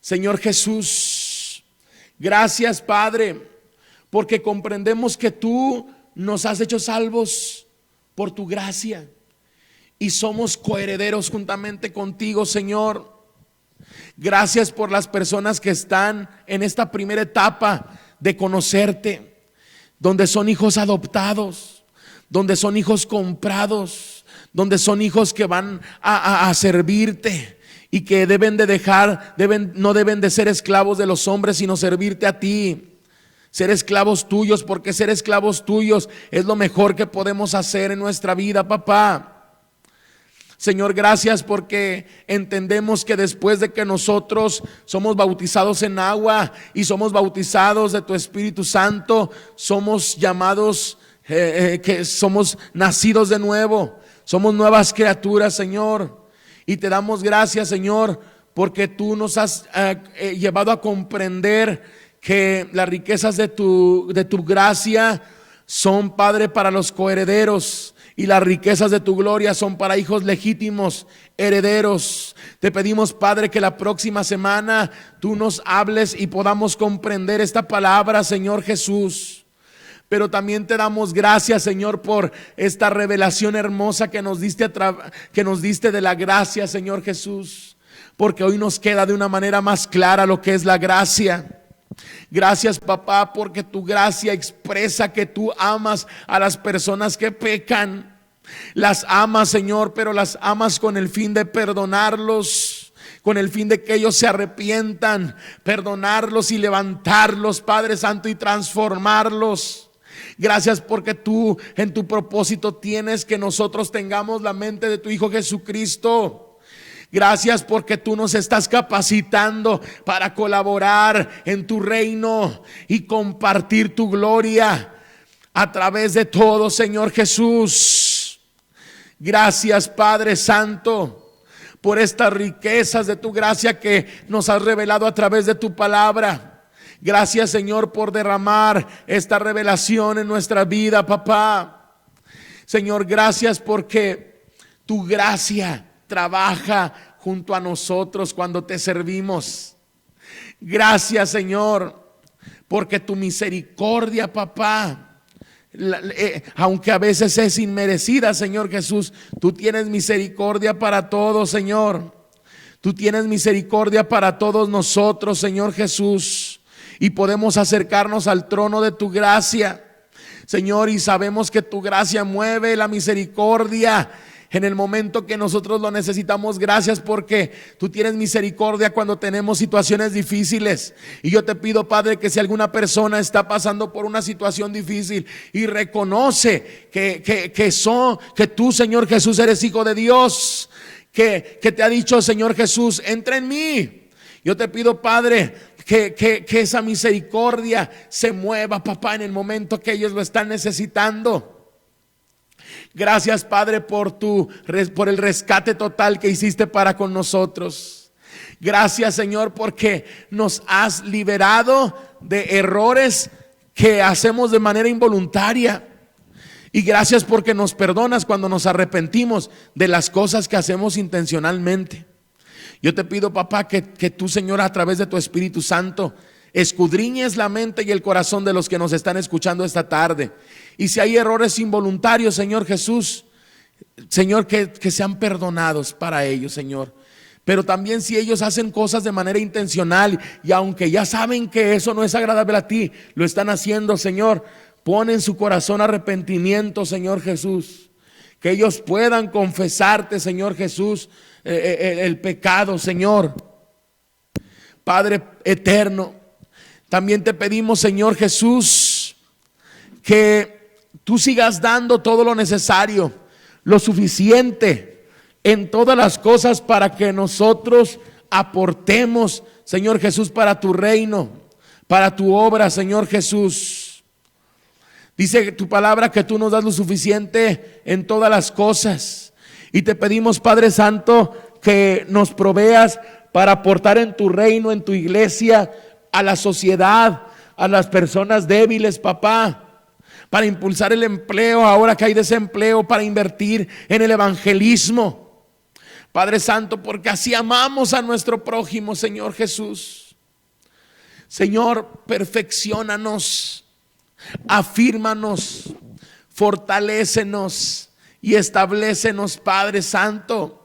Señor Jesús, gracias, Padre, porque comprendemos que tú nos has hecho salvos por tu gracia y somos coherederos juntamente contigo, Señor. Gracias por las personas que están en esta primera etapa de conocerte, donde son hijos adoptados, donde son hijos comprados, donde son hijos que van a servirte y que no deben de ser esclavos de los hombres, sino servirte a ti, ser esclavos tuyos, porque ser esclavos tuyos es lo mejor que podemos hacer en nuestra vida, papá. Señor, gracias porque entendemos que después de que nosotros somos bautizados en agua y somos bautizados de tu Espíritu Santo, somos llamados, que somos nacidos de nuevo, somos nuevas criaturas, Señor. Y te damos gracias, Señor, porque tú nos has llevado a comprender que las riquezas de tu gracia son, Padre, para los coherederos, y las riquezas de tu gloria son para hijos legítimos, herederos. Te pedimos, Padre, que la próxima semana tú nos hables y podamos comprender esta palabra, Señor Jesús. Pero también te damos gracias, Señor, por esta revelación hermosa que nos diste de la gracia, Señor Jesús, porque hoy nos queda de una manera más clara lo que es la gracia. Gracias, papá, porque tu gracia expresa que tú amas a las personas que pecan. Las amas, Señor, pero las amas con el fin de perdonarlos. con el fin de que ellos se arrepientan, perdonarlos y levantarlos, Padre Santo, y transformarlos. Gracias porque tú en tu propósito tienes que nosotros tengamos la mente de tu Hijo Jesucristo. Gracias porque tú nos estás capacitando para colaborar en tu reino y compartir tu gloria a través de todo, Señor Jesús. Gracias, Padre Santo, por estas riquezas de tu gracia que nos has revelado a través de tu palabra. Gracias, Señor, por derramar esta revelación en nuestra vida, papá. Señor, gracias porque tu gracia trabaja junto a nosotros cuando te servimos. Gracias, Señor, porque tu misericordia, papá, aunque a veces es inmerecida, Señor Jesús, tú tienes misericordia para todos, Señor. Tú tienes misericordia para todos nosotros, Señor Jesús, y podemos acercarnos al trono de tu gracia, Señor, y sabemos que tu gracia mueve la misericordia en el momento que nosotros lo necesitamos. Gracias porque tú tienes misericordia cuando tenemos situaciones difíciles. Y yo te pido, Padre, que si alguna persona está pasando por una situación difícil y reconoce que tú, Señor Jesús, eres Hijo de Dios, que te ha dicho, Señor Jesús, entra en mí. Yo te pido, Padre, que esa misericordia se mueva, papá, en el momento que ellos lo están necesitando. Gracias, Padre, por el rescate total que hiciste para con nosotros. Gracias, Señor, porque nos has liberado de errores que hacemos de manera involuntaria. Y gracias porque nos perdonas cuando nos arrepentimos de las cosas que hacemos intencionalmente. Yo te pido, papá, que tú, Señor, a través de tu Espíritu Santo, escudriñes la mente y el corazón de los que nos están escuchando esta tarde. Y si hay errores involuntarios, Señor Jesús, Señor, que sean perdonados para ellos, Señor. Pero también si ellos hacen cosas de manera intencional y aunque ya saben que eso no es agradable a ti, lo están haciendo, Señor, pon en su corazón arrepentimiento, Señor Jesús. Que ellos puedan confesarte, Señor Jesús, el pecado, Señor. Padre eterno, también te pedimos, Señor Jesús, que tú sigas dando todo lo necesario, lo suficiente en todas las cosas para que nosotros aportemos, Señor Jesús, para tu reino, para tu obra, Señor Jesús. Dice tu palabra que tú nos das lo suficiente en todas las cosas. Y te pedimos, Padre Santo, que nos proveas para aportar en tu reino, en tu iglesia, a la sociedad, a las personas débiles, papá, para impulsar el empleo ahora que hay desempleo, para invertir en el evangelismo, Padre Santo, porque así amamos a nuestro prójimo, Señor Jesús. Señor, perfecciónanos, afírmanos, fortalécenos y establécenos, Padre Santo.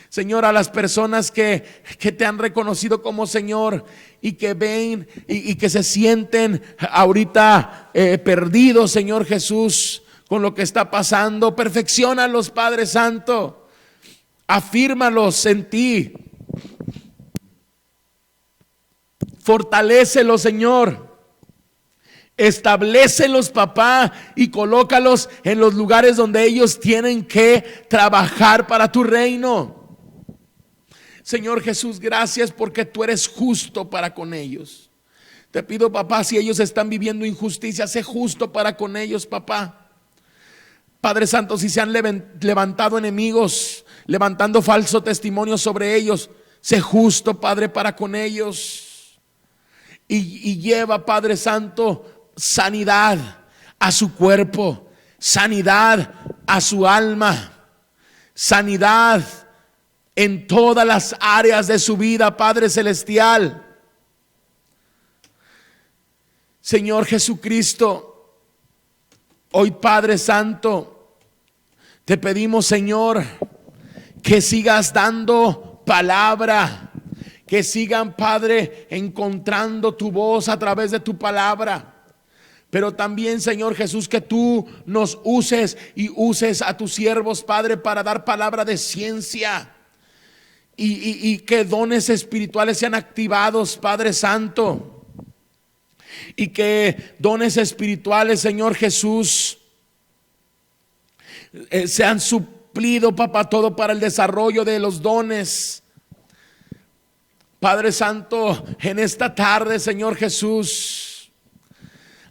Señor, a las personas que te han reconocido como Señor y que ven y que se sienten ahorita perdidos, Señor Jesús, con lo que está pasando, perfecciónalos, Padre Santo, afírmalos en ti, fortalécelos, Señor. Establécelos, papá, y colócalos en los lugares donde ellos tienen que trabajar para tu reino. Señor Jesús, gracias porque tú eres justo para con ellos. Te pido, papá, si ellos están viviendo injusticia, sé justo para con ellos, papá. Padre Santo, si se han levantado enemigos, levantando falso testimonio sobre ellos, sé justo, Padre, para con ellos. Y lleva, Padre Santo, sanidad a su cuerpo, sanidad a su alma, sanidad en todas las áreas de su vida, Padre Celestial. Señor Jesucristo, hoy, Padre Santo, te pedimos, Señor, que sigas dando palabra, que sigan, Padre, encontrando tu voz a través de tu palabra. Pero también, Señor Jesús, que tú nos uses y uses a tus siervos, Padre, para dar palabra de ciencia. y que dones espirituales sean activados, Padre Santo. Y que dones espirituales, Señor Jesús, sean suplido, papá, todo para el desarrollo de los dones. Padre Santo, en esta tarde, Señor Jesús,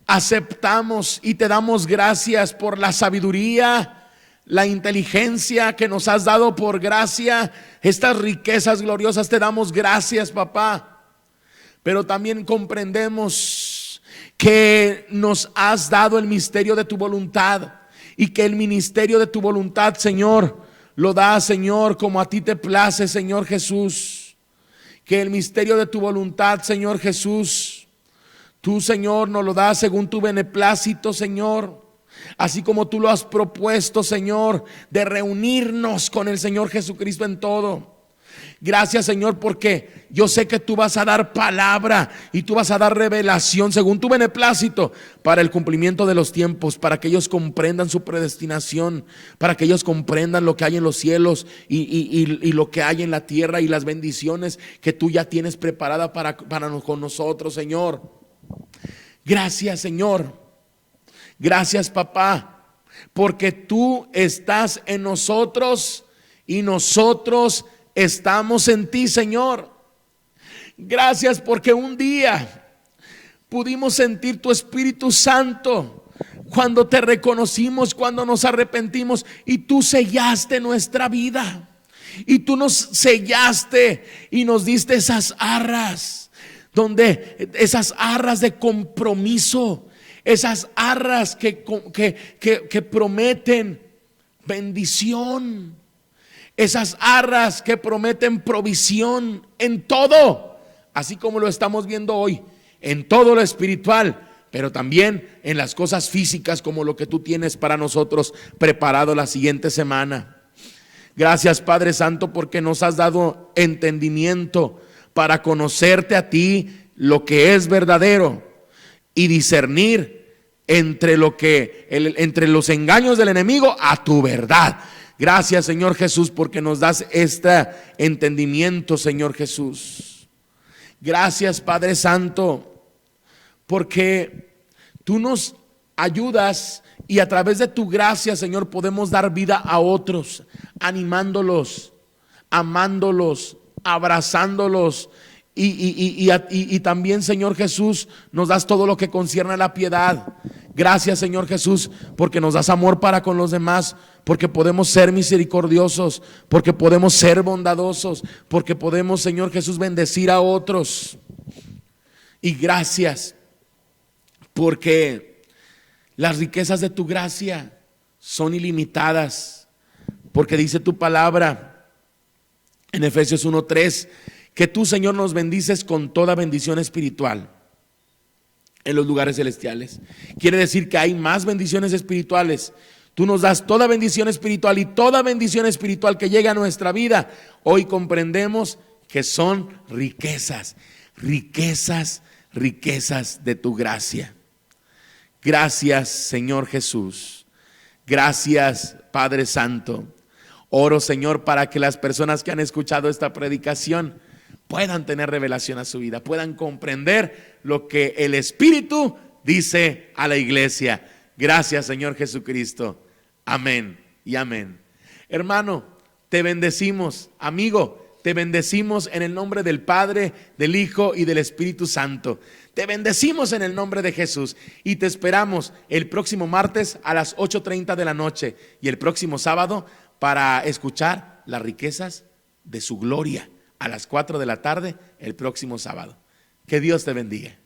aceptamos y te damos gracias por la sabiduría, la inteligencia que nos has dado por gracia. Estas riquezas gloriosas te damos gracias, papá. Pero también comprendemos que nos has dado el misterio de tu voluntad, y que el ministerio de tu voluntad, Señor, lo da, Señor, como a ti te place, Señor Jesús. Que el misterio de tu voluntad, Señor Jesús, tú, Señor, nos lo das según tu beneplácito, Señor. Así como tú lo has propuesto, Señor, de reunirnos con el Señor Jesucristo en todo. Gracias, Señor, porque yo sé que tú vas a dar palabra y tú vas a dar revelación según tu beneplácito para el cumplimiento de los tiempos, para que ellos comprendan su predestinación, para que ellos comprendan lo que hay en los cielos y lo que hay en la tierra, y las bendiciones que tú ya tienes preparada para con nosotros, Señor. Gracias, Señor. Gracias, papá, porque tú estás en nosotros y nosotros estamos en ti, Señor. Gracias porque un día pudimos sentir tu Espíritu Santo cuando te reconocimos, cuando nos arrepentimos, y tú sellaste nuestra vida, y tú nos sellaste y nos diste esas arras, esas arras de compromiso, esas arras que prometen bendición, esas arras que prometen provisión en todo, así como lo estamos viendo hoy, en todo lo espiritual, pero también en las cosas físicas, como lo que tú tienes para nosotros preparado la siguiente semana. Gracias, Padre Santo, porque nos has dado entendimiento para conocerte a ti, lo que es verdadero, y discernir entre los engaños del enemigo a tu verdad. Gracias, Señor Jesús, porque nos das este entendimiento, Señor Jesús. Gracias, Padre Santo, porque tú nos ayudas y a través de tu gracia, Señor, podemos dar vida a otros, animándolos, amándolos, abrazándolos. Y también, Señor Jesús, nos das todo lo que concierne a la piedad. Gracias, Señor Jesús, porque nos das amor para con los demás, porque podemos ser misericordiosos, porque podemos ser bondadosos, porque podemos, Señor Jesús, bendecir a otros. Y gracias porque las riquezas de tu gracia son ilimitadas, porque dice tu palabra en Efesios 1:3 que tú, Señor, nos bendices con toda bendición espiritual en los lugares celestiales. Quiere decir que hay más bendiciones espirituales. Tú nos das toda bendición espiritual, y toda bendición espiritual que llega a nuestra vida, hoy comprendemos que son riquezas, riquezas, riquezas de tu gracia. Gracias, Señor Jesús. Gracias, Padre Santo. Oro, Señor, para que las personas que han escuchado esta predicación puedan tener revelación a su vida, puedan comprender lo que el Espíritu dice a la iglesia. Gracias, Señor Jesucristo. Amén y amén. Hermano, te bendecimos. Amigo, te bendecimos en el nombre del Padre, del Hijo y del Espíritu Santo. Te bendecimos en el nombre de Jesús y te esperamos el próximo martes a las 8:30 de la noche y el próximo sábado para escuchar las riquezas de su gloria a las 4 de la tarde el próximo sábado. Que Dios te bendiga.